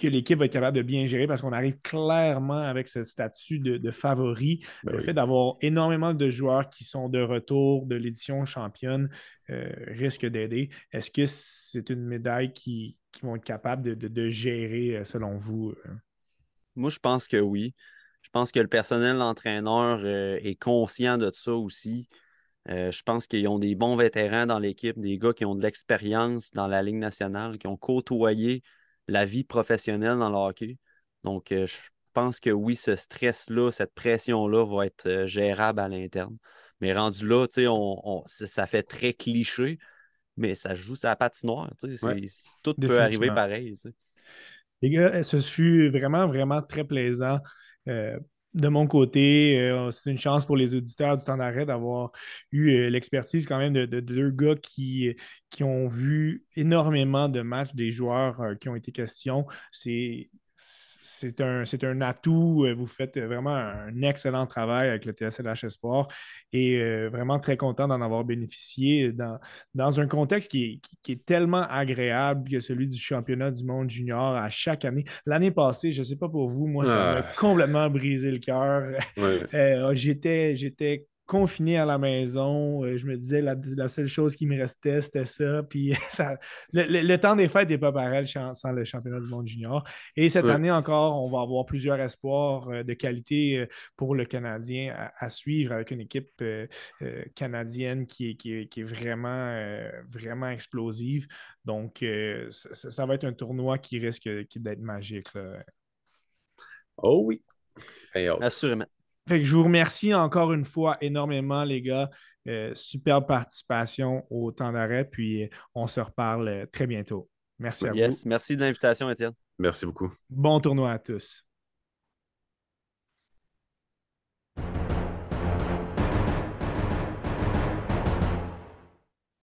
l'équipe va être capable de bien gérer parce qu'on arrive clairement avec ce statut de favori. Ben Le oui. fait d'avoir énormément de joueurs qui sont de retour de l'édition championne risque d'aider. Est-ce que c'est une médaille qui vont être capables de gérer, selon vous? Moi, je pense que oui. Je pense que le personnel l'entraîneur est conscient de ça aussi. Je pense qu'ils ont des bons vétérans dans l'équipe, des gars qui ont de l'expérience dans la Ligue nationale, qui ont côtoyé la vie professionnelle dans le hockey. Donc, je pense que oui, ce stress-là, cette pression-là va être gérable à l'interne. Mais rendu là, tu sais, ça fait très cliché, mais ça joue sa patinoire. Tu sais, Ouais. tout peut arriver Définitivement. pareil. Tu sais. Les gars, ce fut vraiment, vraiment très plaisant. Euh, de mon côté, c'est une chance pour les auditeurs du temps d'arrêt d'avoir eu l'expertise quand même de deux gars qui ont vu énormément de matchs des joueurs qui ont été question. C'est un atout. Vous faites vraiment un excellent travail avec le TSLH Sport et vraiment très content d'en avoir bénéficié dans un contexte qui est tellement agréable que celui du championnat du monde junior à chaque année. L'année passée, je ne sais pas pour vous, moi, ça m'a Ah, complètement brisé le cœur. ouais. J'étais confiné à la maison. Je me disais, la seule chose qui me restait, c'était ça. Puis le temps des fêtes n'est pas pareil sans le championnat du monde junior. Et cette Ouais. année encore, on va avoir plusieurs espoirs de qualité pour le Canadien à suivre avec une équipe canadienne qui est vraiment, vraiment explosive. Donc, ça va être un tournoi qui risque d'être magique, là. Oh oui. Hey, hâte. Assurément. Fait que je vous remercie encore une fois énormément, les gars. Superbe participation au temps d'arrêt. Puis, on se reparle très bientôt. Merci à vous. Yes. Merci de l'invitation, Étienne. Merci beaucoup. Bon tournoi à tous.